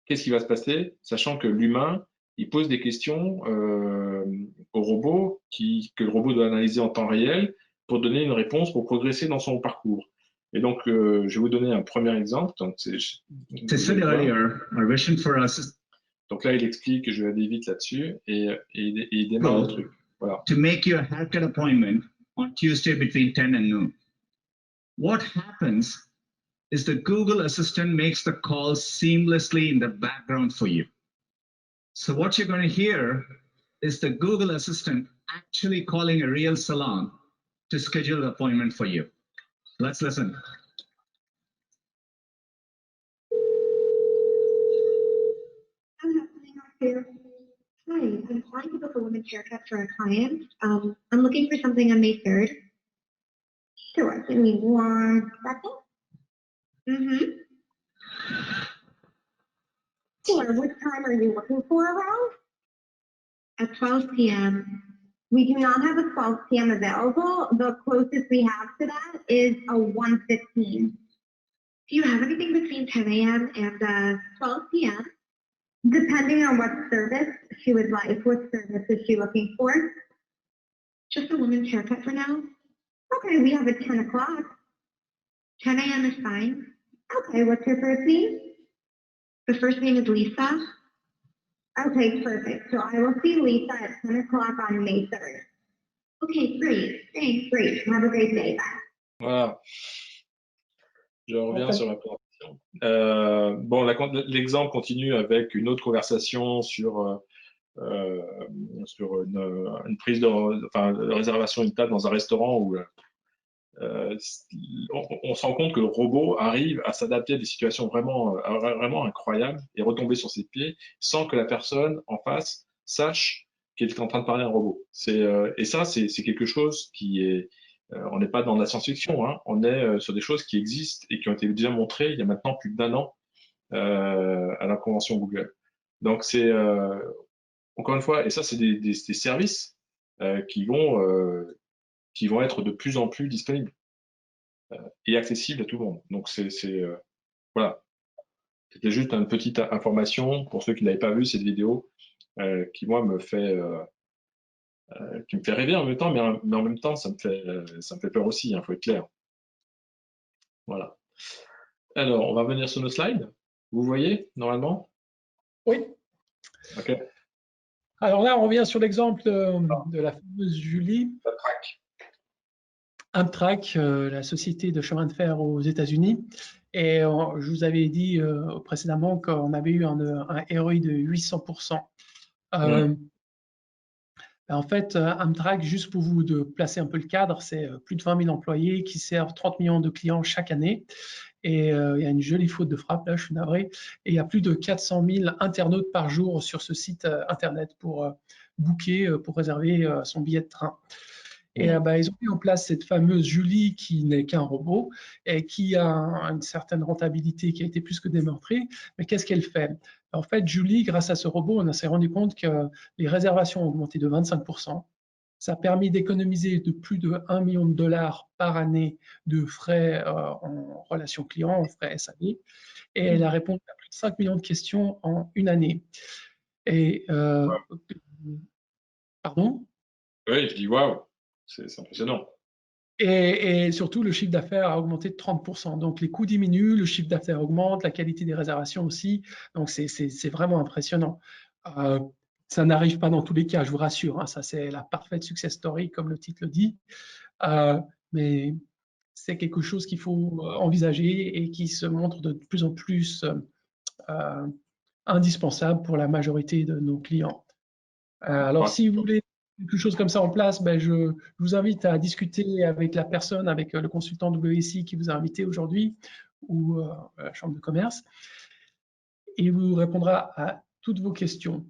qu'est-ce qui va se passer, sachant que l'humain, il pose des questions au robot que le robot doit analyser en temps réel pour donner une réponse, pour progresser dans son parcours. Et donc, je vais vous donner un premier exemple. Donc, donc là, il explique, je vais aller vite là-dessus, et il démarre le truc. Voilà. To make your haircut appointment on Tuesday between 10 and noon. What happens is the Google Assistant makes the call seamlessly in the background for you. So what you're going to hear is the Google Assistant actually calling a real salon to schedule the appointment for you. Let's listen. Hi, I'm calling to book a women's haircut for a client. I'm looking for something on May 3rd. Sure, give me 1 second. Sure, what time are you looking for around? At 12 p.m. We do not have a 12 p.m. available. The closest we have to that is a 1:15. Do you have anything between 10 a.m. and 12 p.m.? Depending on what service she would like, what service is she looking for? Just a woman's haircut for now. Okay, we have a 10 o'clock. 10 a.m. is fine. Okay, what's your first name? The first name is Lisa. Okay, perfect. So I will see Lisa at 10 o'clock on May 3rd. Okay, great. Thanks. Great. Have a great day. Bye. Voilà. Je reviens sur la présentation. Bon, l'exemple continue avec une autre conversation sur une prise de réservation d'une table dans un restaurant où on se rend compte que le robot arrive à s'adapter à des situations vraiment incroyables et retomber sur ses pieds sans que la personne en face sache qu'elle est en train de parler à un robot. Et ça, c'est quelque chose qui est... on n'est pas dans la science-fiction, hein, on est sur des choses qui existent et qui ont été déjà montrées il y a maintenant plus d'1 an à la convention Google. Donc c'est, encore une fois, et ça c'est des services qui vont être de plus en plus disponibles et accessibles à tout le monde. Donc voilà, c'était juste une petite information pour ceux qui n'avaient pas vu cette vidéo qui moi me fait rêver en même temps, mais en même temps ça me fait peur aussi, il faut être clair. Voilà. Alors on va venir sur nos slides. Vous voyez normalement? Oui. Ok. Alors là, on revient sur l'exemple de la fameuse Julie. Amtrak, la société de chemin de fer aux États-Unis. Et je vous avais dit précédemment qu'on avait eu un ROI de 800%. En fait, Amtrak, juste pour vous de placer un peu le cadre, c'est plus de 20 000 employés qui servent 30 millions de clients chaque année. Et il y a une jolie faute de frappe, là, je suis navré. Et il y a plus de 400 000 internautes par jour sur ce site Internet pour booker, pour réserver son billet de train. Et ils ont mis en place cette fameuse Julie qui n'est qu'un robot et qui a une certaine rentabilité qui a été plus que démontrée. Mais qu'est-ce qu'elle fait? En fait, Julie, grâce à ce robot, on s'est rendu compte que les réservations ont augmenté de 25%. Ça a permis d'économiser de plus de 1 million de dollars par année de frais en relation client, en frais SAV. Et elle a répondu à plus de 5 millions de questions en une année. Et, pardon? Oui, je dis waouh, c'est impressionnant. Et surtout, le chiffre d'affaires a augmenté de 30%. Donc, les coûts diminuent, le chiffre d'affaires augmente, la qualité des réservations aussi. Donc, c'est vraiment impressionnant. Ça n'arrive pas dans tous les cas, je vous rassure. Hein, ça, c'est la parfaite success story, comme le titre le dit. Mais c'est quelque chose qu'il faut envisager et qui se montre de plus en plus indispensable pour la majorité de nos clients. Alors, si vous voulez quelque chose comme ça en place, je vous invite à discuter avec la personne, avec le consultant WSI qui vous a invité aujourd'hui ou la Chambre de commerce. Et il vous répondra à toutes vos questions.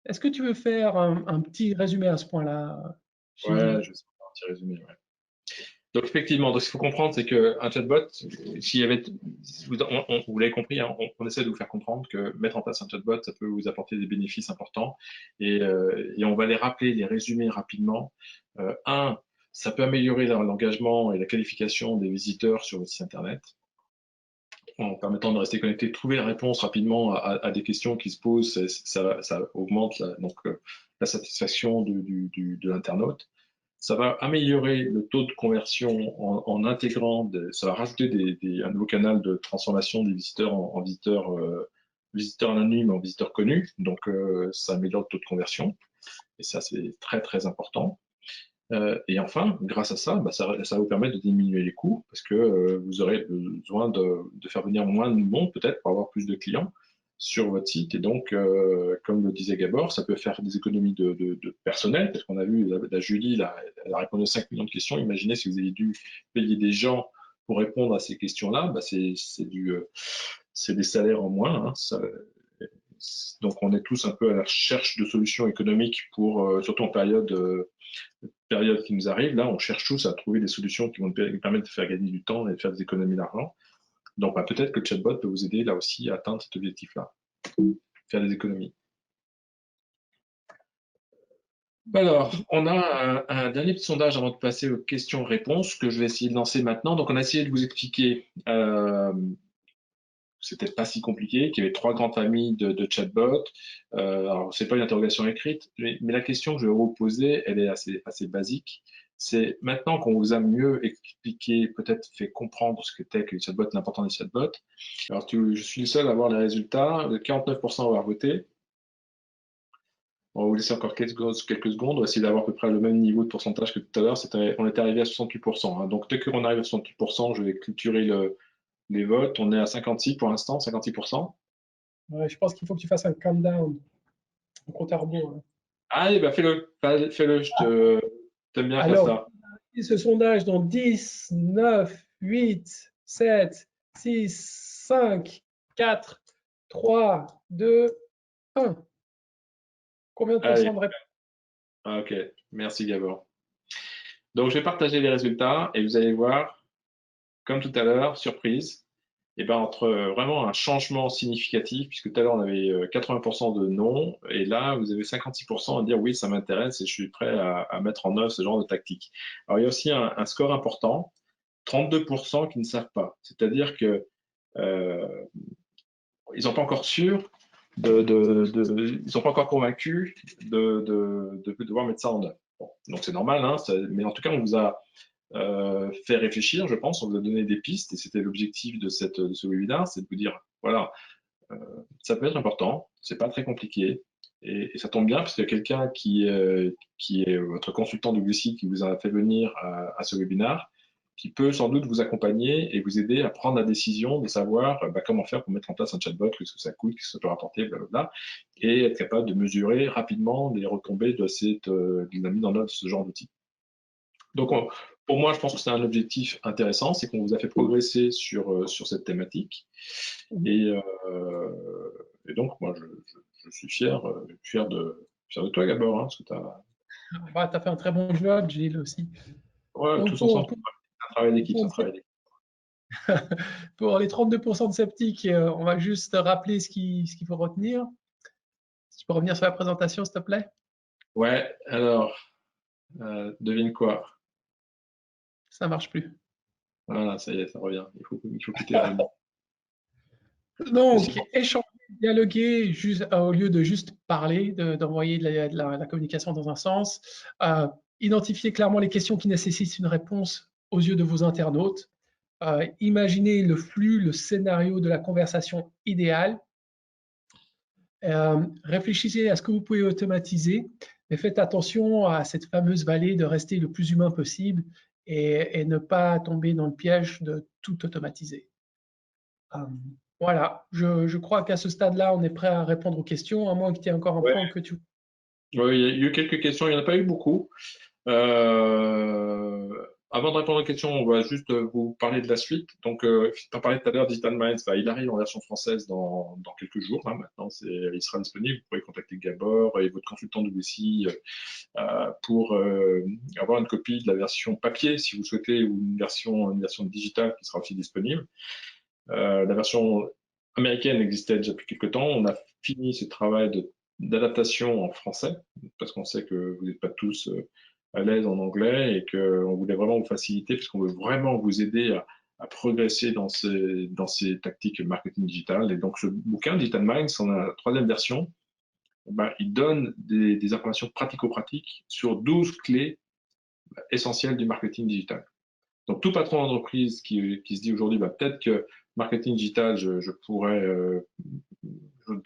Est-ce que tu veux faire un petit résumé à ce point-là? Ouais, je vais faire un petit résumé. Ouais. Donc effectivement, ce qu'il faut comprendre, c'est qu'un chatbot, vous l'avez compris, hein, on essaie de vous faire comprendre que mettre en place un chatbot, ça peut vous apporter des bénéfices importants et on va les rappeler, les résumer rapidement. Ça peut améliorer l'engagement et la qualification des visiteurs sur votre site internet en permettant de rester connecté, de trouver la réponse rapidement à des questions qui se posent, ça augmente la satisfaction de l'internaute. Ça va améliorer le taux de conversion en intégrant, ça va rajouter un nouveau canal de transformation des visiteurs en visiteurs anonymes en visiteurs connus. Donc, ça améliore le taux de conversion. Et ça, c'est très, très important. Et enfin, grâce à ça, ça va vous permettre de diminuer les coûts parce que vous aurez besoin de faire venir moins de monde peut-être pour avoir plus de clients sur votre site. Et donc, comme le disait Gabor, ça peut faire des économies de personnel, parce qu'on a vu la Julie, elle a répondu à 5 millions de questions. Imaginez si vous avez dû payer des gens pour répondre à ces questions-là, c'est des salaires en moins. Hein, donc, on est tous un peu à la recherche de solutions économiques pour, surtout en période qui nous arrive. Là, on cherche tous à trouver des solutions qui vont nous permettre de faire gagner du temps et de faire des économies d'argent. Donc, peut-être que le chatbot peut vous aider là aussi à atteindre cet objectif-là, faire des économies. Alors, on a un dernier petit sondage avant de passer aux questions-réponses que je vais essayer de lancer maintenant. Donc, on a essayé de vous expliquer c'était pas si compliqué, qu'il y avait 3 grandes familles de chatbots. Alors, c'est pas une interrogation écrite, mais la question que je vais vous poser, elle est assez basique. C'est maintenant qu'on vous a mieux expliqué, peut-être fait comprendre ce que qu'était que les chatbots, l'importance des chatbots. Alors, je suis le seul à voir les résultats. 49% à avoir voté. On va vous laisser encore quelques secondes. On va essayer d'avoir à peu près le même niveau de pourcentage que tout à l'heure. On était arrivé à 68%. Hein. Donc, dès qu'on arrive à 68%, je vais clôturer les votes. On est à 56 pour l'instant, 56%. Ouais, je pense qu'il faut que tu fasses un countdown, un compte à rebours. Hein. Allez, bah fais-le. T'aimes bien faire Alors, ça. ce sondage dans 10, 9, 8, 7, 6, 5, 4, 3, 2, 1. Combien de Allez. pourcents de réponse? Ah, ok, merci Gabor. Donc, je vais partager les résultats et vous allez voir, comme tout à l'heure, surprise, et ben entre vraiment un changement significatif, puisque tout à l'heure on avait 80% de non, et là vous avez 56% à dire oui, ça m'intéresse et je suis prêt à mettre en œuvre ce genre de tactique. Alors il y a aussi un score important, 32% qui ne savent pas, c'est-à-dire que ils sont pas encore sûrs ils sont pas encore convaincus de devoir mettre ça en œuvre. Bon, donc c'est normal, hein, mais en tout cas on vous a fait réfléchir, je pense. On vous a donné des pistes et c'était l'objectif de ce webinaire, c'est de vous dire, voilà, ça peut être important, c'est pas très compliqué et ça tombe bien parce qu'il y a quelqu'un qui est votre consultant de WC qui vous a fait venir à ce webinaire, qui peut sans doute vous accompagner et vous aider à prendre la décision de savoir comment faire pour mettre en place un chatbot, qu'est-ce que ça coûte, qu'est-ce que ça peut rapporter, blablabla, et être capable de mesurer rapidement les retombées de la mise en œuvre de ce genre d'outil. Donc, pour moi, je pense que c'est un objectif intéressant, c'est qu'on vous a fait progresser sur cette thématique. Et donc, moi, je suis fier de toi, Gabor, hein, parce que tu as fait un très bon job, Gilles aussi. Ouais, Donc, tous ensemble, un travail d'équipe, pour les 32% de sceptiques, on va juste rappeler ce qu'il faut retenir. Si tu peux revenir sur la présentation, s'il te plaît. Ouais, alors, devine quoi? Ça marche plus. Voilà, ça y est, ça revient. Il faut quitter le Donc, échanger, dialoguer au lieu de juste parler, d'envoyer de la communication dans un sens. Identifier clairement les questions qui nécessitent une réponse aux yeux de vos internautes. Imaginez le flux, le scénario de la conversation idéale. Réfléchissez à ce que vous pouvez automatiser, mais faites attention à cette fameuse vallée de rester le plus humain possible et ne pas tomber dans le piège de tout automatiser. Voilà, je crois qu'à ce stade-là, on est prêt à répondre aux questions, à moins qu'il y ait encore un point que tu... Oui, il y a eu quelques questions, il n'y en a pas eu beaucoup. Avant de répondre aux questions, on va juste vous parler de la suite. Donc, tu en parlais tout à l'heure, Digital Minds, il arrive en version française dans quelques jours. Hein, maintenant, il sera disponible. Vous pourrez contacter Gabor et votre consultant de WC pour avoir une copie de la version papier, si vous souhaitez, ou une version digitale qui sera aussi disponible. La version américaine existait déjà depuis quelques temps. On a fini ce travail d'adaptation en français, parce qu'on sait que vous n'êtes pas tous à l'aise en anglais et qu'on voulait vraiment vous faciliter, puisqu'on veut vraiment vous aider à progresser dans ces tactiques marketing digital. Et donc, ce bouquin, Digital Minds, on a la 3e version. Il donne des informations pratico-pratiques sur 12 clés essentielles du marketing digital. Donc, tout patron d'entreprise qui se dit aujourd'hui, peut-être que marketing digital, je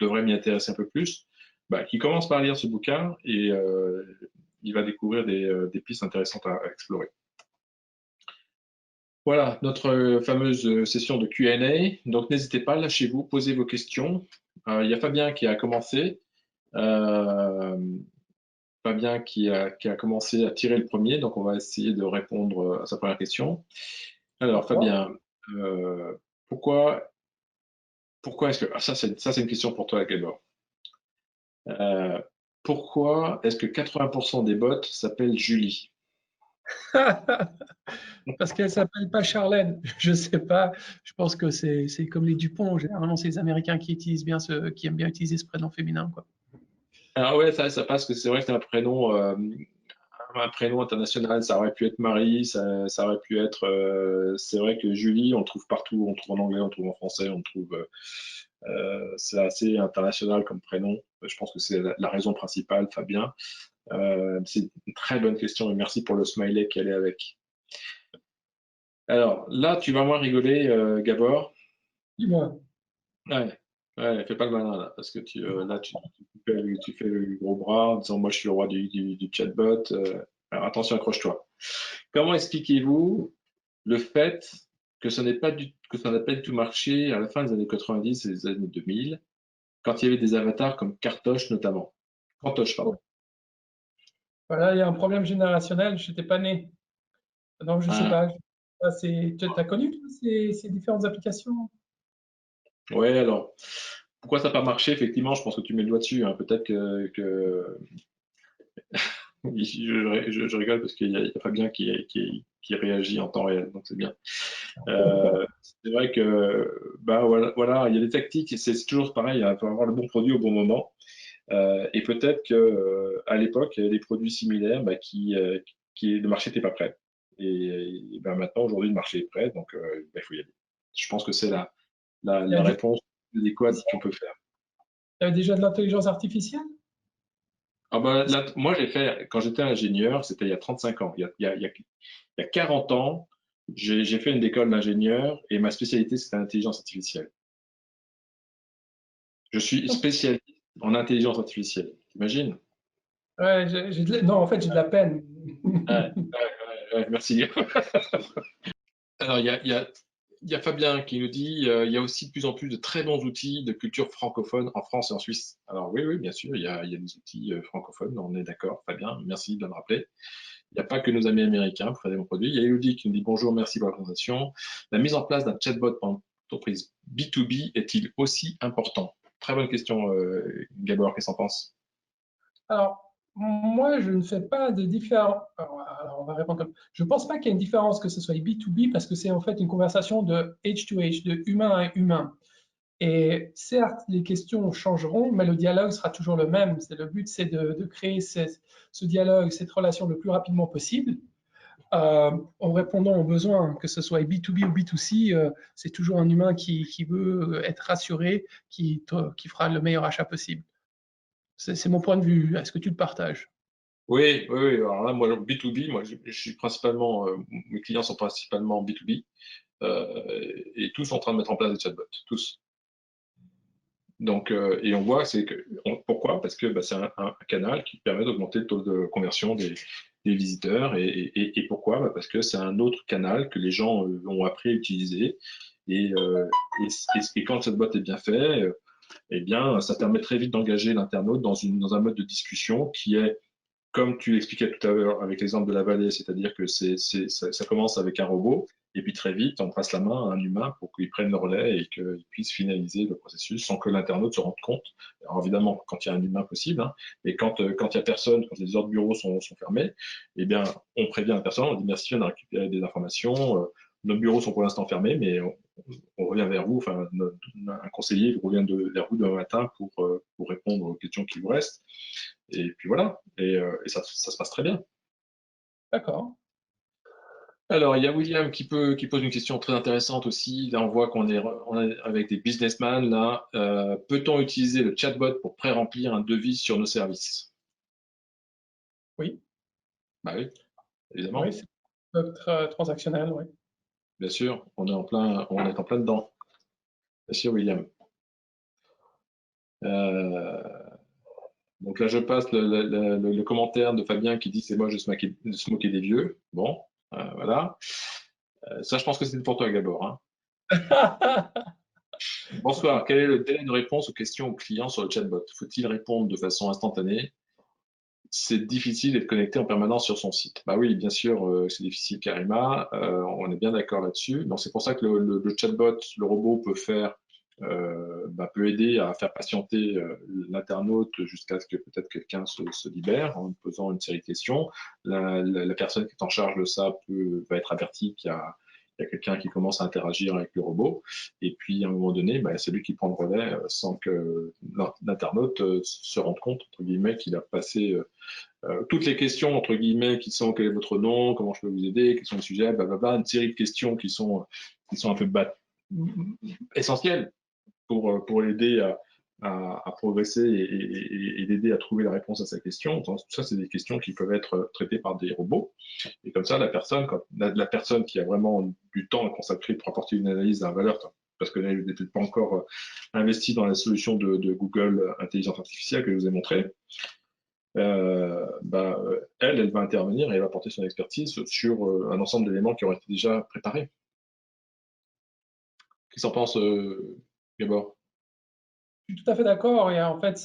devrais m'y intéresser un peu plus, qui commence par lire ce bouquin et il va découvrir des pistes intéressantes à explorer. Voilà, notre fameuse session de Q&A. Donc, n'hésitez pas, lâchez-vous, posez vos questions. Il y a Fabien qui a commencé. Fabien qui a commencé à tirer le premier, donc on va essayer de répondre à sa première question. Alors, Fabien, pourquoi est-ce que... ça, c'est une question pour toi, Gabor. Pourquoi est-ce que 80% des bots s'appellent Julie? Parce qu'elle s'appelle pas Charlène. Je sais pas. Je pense que c'est comme les Dupont. Généralement, c'est les Américains qui aiment bien utiliser ce prénom féminin, quoi. Alors ouais, ça passe, que c'est vrai que c'est un prénom un prénom international, ça aurait pu être Marie, ça aurait pu être. C'est vrai que Julie, on le trouve partout, on le trouve en anglais, on le trouve en français, on le trouve. C'est assez international comme prénom. Je pense que c'est la raison principale, Fabien. C'est une très bonne question et merci pour le smiley qui allait avec. Alors là, tu vas moins rigoler, Gabor. Dis-moi. Ouais, fais pas le malin là, parce que tu fais le gros bras en disant moi je suis le roi du chatbot. Alors attention, accroche-toi. Comment expliquez-vous le fait que ça n'a pas du tout marché à la fin des années 90 et des années 2000, quand il y avait des avatars comme Kartosh notamment? Kartosh, pardon. Voilà, il y a un problème générationnel, je n'étais pas né. Donc, je ne sais Ah, pas. Tu as connu toi, ces différentes applications? ouais, alors, pourquoi ça n'a pas marché? Effectivement, je pense que tu mets le doigt dessus, hein. Peut-être que oui, je rigole parce qu'il y a Fabien qui réagit en temps réel, donc c'est bien. C'est vrai que bah voilà, il y a des tactiques, et c'est toujours pareil, il faut avoir le bon produit au bon moment. Et peut-être que à l'époque, il y avait des produits similaires le marché n'était pas prêt. Et ben maintenant, aujourd'hui, le marché est prêt, donc il faut y aller. Je pense que c'est Il y a la réponse adéquate qu'on peut faire. il y avait déjà de l'intelligence artificielle? Ah bah, là, moi, j'ai fait, quand j'étais ingénieur, c'était il y a 35 ans. Il y a 40 ans, j'ai fait une école d'ingénieur et ma spécialité, c'était l'intelligence artificielle. Je suis spécialiste en intelligence artificielle. T'imagines? Ouais, non, en fait, j'ai de la peine. Ouais, merci. Alors, il y a Fabien qui nous dit il y a aussi de plus en plus de très bons outils de culture francophone en France et en Suisse. Alors, oui, bien sûr, il y a des outils francophones, on est d'accord, Fabien, merci de me rappeler. Il n'y a pas que nos amis américains pour faire des bons produits. Il y a Elodie qui nous dit bonjour, merci pour la présentation. La mise en place d'un chatbot pour l'entreprise B2B est-il aussi important? Très bonne question, Gabor, qu'est-ce que tu en penses? Alors, moi, je ne fais pas de différence. Alors, on va répondre comme. Je ne pense pas qu'il y ait une différence que ce soit B2B parce que c'est en fait une conversation de H2H, de humain à humain. Et certes, les questions changeront, mais le dialogue sera toujours le même. Le but, c'est de créer ce dialogue, cette relation le plus rapidement possible, en répondant aux besoins, que ce soit B2B ou B2C. C'est toujours un humain qui veut être rassuré, qui fera le meilleur achat possible. C'est mon point de vue. Est-ce que tu le partages? Oui. Alors là, moi, B2B, je suis principalement, mes clients sont principalement B2B, et tous sont en train de mettre en place des chatbots, tous. Donc, et on voit, pourquoi? Parce que bah, c'est un canal qui permet d'augmenter le taux de conversion des visiteurs. Et pourquoi? Bah, parce que c'est un autre canal que les gens ont appris à utiliser. Et, quand le chatbot est bien fait, eh bien, ça permet très vite d'engager l'internaute dans un mode de discussion qui est, comme tu l'expliquais tout à l'heure avec l'exemple de la vallée, c'est-à-dire que ça commence avec un robot, et puis très vite, on passe la main à un humain pour qu'il prenne le relais et qu'il puisse finaliser le processus sans que l'internaute se rende compte. Alors évidemment, quand il y a un humain possible, hein, mais quand il y a personne, quand les heures de bureau sont fermées, eh bien, on prévient la personne, on dit merci, on a récupéré des informations, nos bureaux sont pour l'instant fermés, mais on revient vers vous, enfin, un conseiller revient vers vous demain matin pour répondre aux questions qui vous restent. Et puis voilà, et ça se passe très bien. D'accord. Alors, il y a William qui pose une question très intéressante aussi. Là, on voit qu'on est avec des businessmen. Là, peut-on utiliser le chatbot pour pré-remplir un devis sur nos services? Oui. Bah oui, évidemment. Oui, c'est transactionnel, oui. Bien sûr, on est en plein dedans. Bien sûr, William. Donc là, je passe le commentaire de Fabien qui dit c'est moche de se moquer des vieux. Bon, voilà. Ça, je pense que c'était pour toi, Gabor, hein. Bonsoir. Quel est le délai de réponse aux questions aux clients sur le chatbot? Faut-il répondre de façon instantanée? C'est difficile d'être connecté en permanence sur son site. Bah oui, bien sûr, c'est difficile, Karima. On est bien d'accord là-dessus. Donc c'est pour ça que le chatbot, le robot peut aider à faire patienter l'internaute jusqu'à ce que peut-être quelqu'un se libère en posant une série de questions. La personne qui est en charge de ça va être avertie qu'il y a quelqu'un qui commence à interagir avec le robot. Et puis, à un moment donné, c'est lui qui prend le relais sans que l'internaute se rende compte, entre guillemets, qu'il a passé toutes les questions, entre guillemets, qui sont quel est votre nom, comment je peux vous aider, quels sont les sujets, blablabla, une série de questions qui sont un peu essentielles pour l'aider à progresser et l'aider à trouver la réponse à sa question. Donc, tout ça, c'est des questions qui peuvent être traitées par des robots. Et comme ça, la personne qui a vraiment du temps à consacrer pour apporter une analyse à la valeur, parce qu'elle n'est peut-être pas encore investie dans la solution de Google Intelligence Artificielle que je vous ai montré, elle va intervenir et elle va apporter son expertise sur un ensemble d'éléments qui auraient été déjà préparés. Qu'est-ce qu'en pense Gabor? Je suis tout à fait d'accord. Et en fait,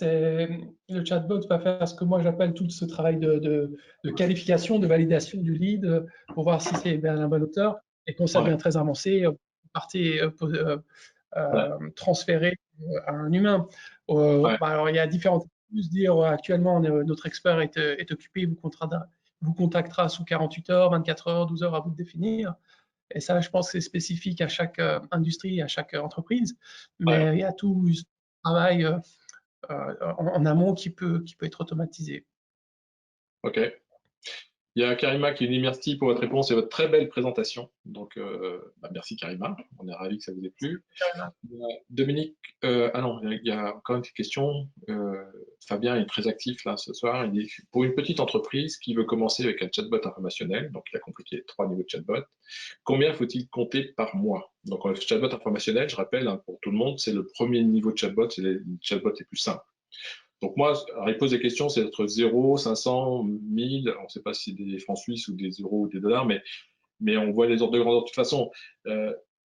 le chatbot va faire ce que moi j'appelle tout ce travail de qualification, de validation du lead pour voir si c'est bien la bonne hauteur. Et quand ça devient très avancé, partez transférer à un humain. Alors, il y a différentes choses. Dire actuellement, notre expert est occupé, il vous contactera sous 48 heures, 24 heures, 12 heures à vous de définir. Et ça, je pense que c'est spécifique à chaque industrie, à chaque entreprise. Mais il y a tout ce travail en amont qui peut être automatisé. Ok. Il y a Karima qui dit merci pour votre réponse et votre très belle présentation. Donc, merci Karima, on est ravis que ça vous ait plu. Dominique, non, il y a encore une petite question. Fabien est très actif là ce soir. Il dit, pour une petite entreprise qui veut commencer avec un chatbot informationnel, donc il a compris qu'il y a 3 niveaux de chatbot, combien faut-il compter par mois? Donc, le chatbot informationnel, je rappelle, pour tout le monde, c'est le premier niveau de chatbot, c'est les chatbots les plus simples. Donc moi, alors il pose des questions, c'est entre 0, 500, 1000, on ne sait pas si c'est des francs suisses ou des euros ou des dollars, mais on voit les ordres de grandeur. De toute façon,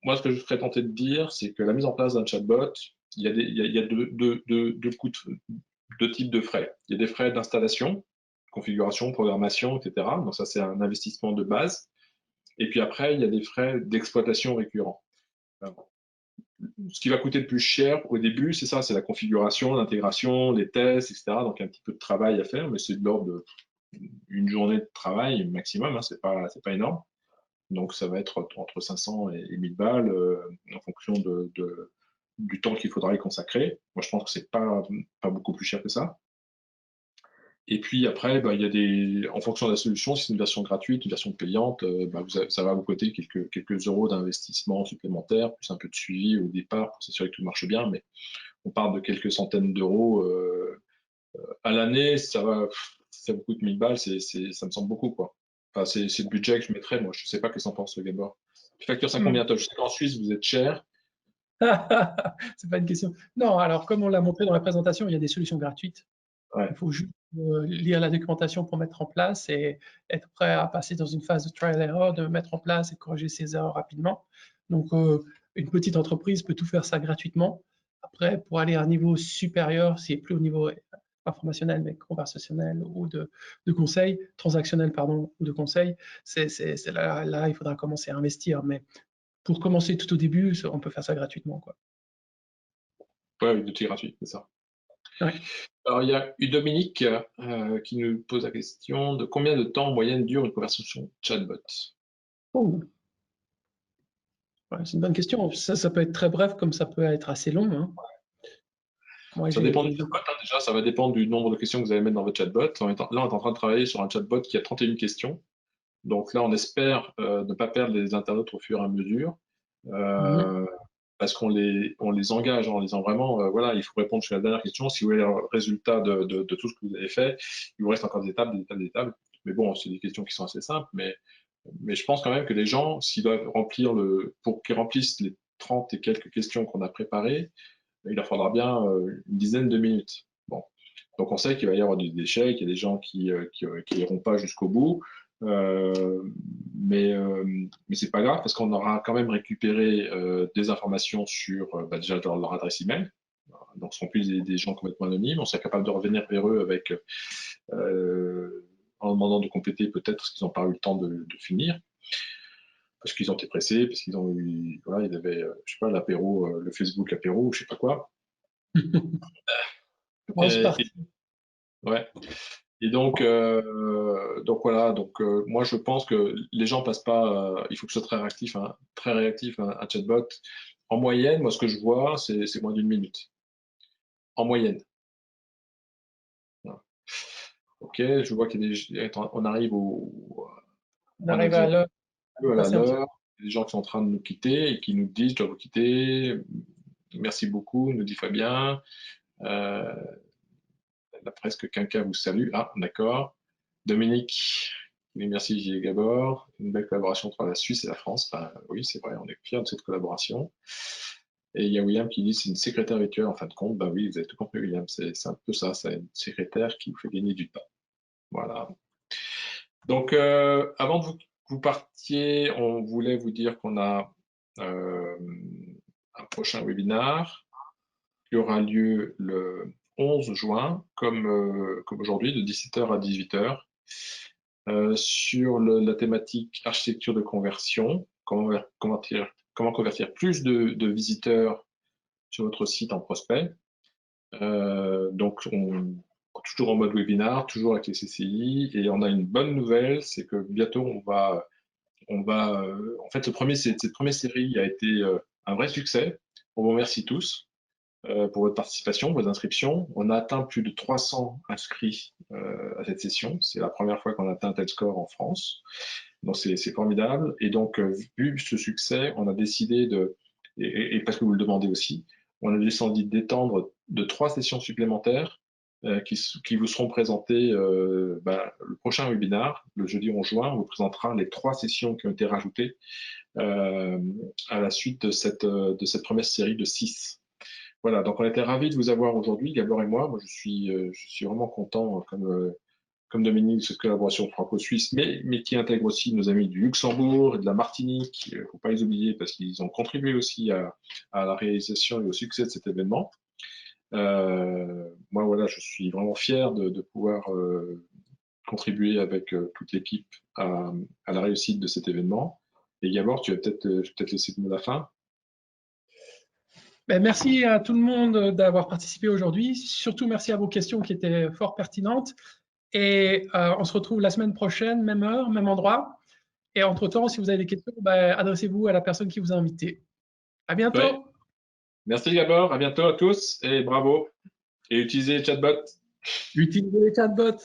moi, ce que je serais tenté de dire, c'est que la mise en place d'un chatbot, il y a deux types de frais. Il y a des frais d'installation, configuration, programmation, etc. Donc ça, c'est un investissement de base. Et puis après, il y a des frais d'exploitation récurrents. Ce qui va coûter le plus cher au début, c'est ça, c'est la configuration, l'intégration, les tests, etc. Donc un petit peu de travail à faire, mais c'est de l'ordre d'une journée de travail maximum, hein, c'est pas énorme. Donc ça va être entre 500 et 1000 balles en fonction du temps qu'il faudra y consacrer. Moi, je pense que c'est pas beaucoup plus cher que ça. Et puis après, il y a en fonction de la solution, si c'est une version gratuite, une version payante, ça va vous coûter quelques euros d'investissement supplémentaire, plus un peu de suivi au départ pour s'assurer que tout marche bien, mais on parle de quelques centaines d'euros à l'année. Ça vous coûte 1000 balles, ça me semble beaucoup, quoi. Enfin, c'est le budget que je mettrais, moi. Je sais pas qu'est-ce qu'en pense Gabor. Tu factures ça combien? Je sais qu'en Suisse, vous êtes cher. C'est pas une question. Non, alors comme on l'a montré dans la présentation, il y a des solutions gratuites. Ouais. Il faut juste lire la documentation pour mettre en place et être prêt à passer dans une phase de trial error, de mettre en place et de corriger ses erreurs rapidement. Donc, une petite entreprise peut tout faire ça gratuitement. Après, pour aller à un niveau supérieur, c'est plus au niveau informationnel, mais conversationnel ou de conseil, transactionnel, pardon, ou de conseil, c'est là, il faudra commencer à investir. Mais pour commencer tout au début, on peut faire ça gratuitement, quoi. Ouais, avec l'outil gratuit, c'est ça. Ouais. Alors, il y a Dominique qui nous pose la question de combien de temps en moyenne dure une conversation chatbot? Oh. Ouais, c'est une bonne question. Ça peut être très bref comme ça peut être assez long. Hein. Moi, ça dépend du chatbot. Déjà, ça va dépendre du nombre de questions que vous allez mettre dans votre chatbot. Là, on est en train de travailler sur un chatbot qui a 31 questions. Donc là, on espère ne pas perdre les internautes au fur et à mesure. Parce qu'on les engage en disant vraiment, voilà, il faut répondre sur la dernière question. Si vous voulez le résultat de tout ce que vous avez fait, il vous reste encore des tables. Mais bon, c'est des questions qui sont assez simples. Mais je pense quand même que les gens, s'ils doivent pour qu'ils remplissent les 30 et quelques questions qu'on a préparées, il leur faudra bien une dizaine de minutes. Bon. Donc on sait qu'il va y avoir des échecs, il y a des gens qui n'iront pas jusqu'au bout. Mais c'est pas grave parce qu'on aura quand même récupéré des informations sur déjà leur adresse email. Donc, ce ne seront plus des gens complètement anonymes. On sera capable de revenir vers eux avec en demandant de compléter peut-être ce qu'ils n'ont pas eu le temps de finir. Parce qu'ils ont été pressés, parce qu'ils ont eu, voilà, il y avait, je sais pas, l'apéro, le Facebook apéro, ou je sais pas quoi. Ouais. Et donc voilà, moi je pense que les gens passent pas, il faut que ce soit très réactif, un chatbot. En moyenne, moi ce que je vois, c'est moins d'une minute. En moyenne. Voilà. Ok, je vois qu'on arrive On arrive à l'heure. à l'heure. Il y a des gens qui sont en train de nous quitter et qui nous disent, je dois vous quitter. Merci beaucoup, nous dit Fabien. Là, presque quelqu'un vous salue. Ah, d'accord. Dominique, merci Gilles Gabor. Une belle collaboration entre la Suisse et la France. Ben, oui, c'est vrai, on est fiers de cette collaboration. Et il y a William qui dit c'est une secrétaire virtuelle en fin de compte. Ben oui, vous avez tout compris, William. C'est un peu ça, c'est une secrétaire qui vous fait gagner du temps. Voilà. Donc, avant que vous partiez, on voulait vous dire qu'on a un prochain webinaire qui aura lieu le 11 juin, comme aujourd'hui, de 17h à 18h, sur la thématique architecture de conversion, comment convertir plus de visiteurs sur votre site en prospect. Donc, toujours en mode webinar, toujours avec les CCI, et on a une bonne nouvelle, c'est que bientôt en fait, cette première série a été un vrai succès. On vous remercie tous pour votre participation, vos inscriptions. On a atteint plus de 300 inscrits à cette session. C'est la première fois qu'on a atteint un tel score en France. Donc, c'est formidable. Et donc, vu ce succès, on a décidé et parce que vous le demandez aussi, on a décidé d'étendre de 3 sessions supplémentaires qui vous seront présentées le prochain webinaire, le jeudi 11 juin. On vous présentera les 3 sessions qui ont été rajoutées à la suite de cette première série de 6. Voilà, donc on était ravis de vous avoir aujourd'hui, Gabor et moi. Moi, je suis vraiment content, comme Dominique, de cette collaboration franco-suisse, mais qui intègre aussi nos amis du Luxembourg et de la Martinique. Il ne faut pas les oublier parce qu'ils ont contribué aussi à la réalisation et au succès de cet événement. Moi, voilà, je suis vraiment fier de pouvoir contribuer avec toute l'équipe à la réussite de cet événement. Et Gabor, tu vas peut-être laisser le mot de la fin. Ben, merci à tout le monde d'avoir participé aujourd'hui. Surtout, merci à vos questions qui étaient fort pertinentes. Et on se retrouve la semaine prochaine, même heure, même endroit. Et entre-temps, si vous avez des questions, ben, adressez-vous à la personne qui vous a invité. À bientôt. Ouais. Merci Gabor, à bientôt à tous et bravo. Et utilisez les chatbots. Utilisez les chatbots.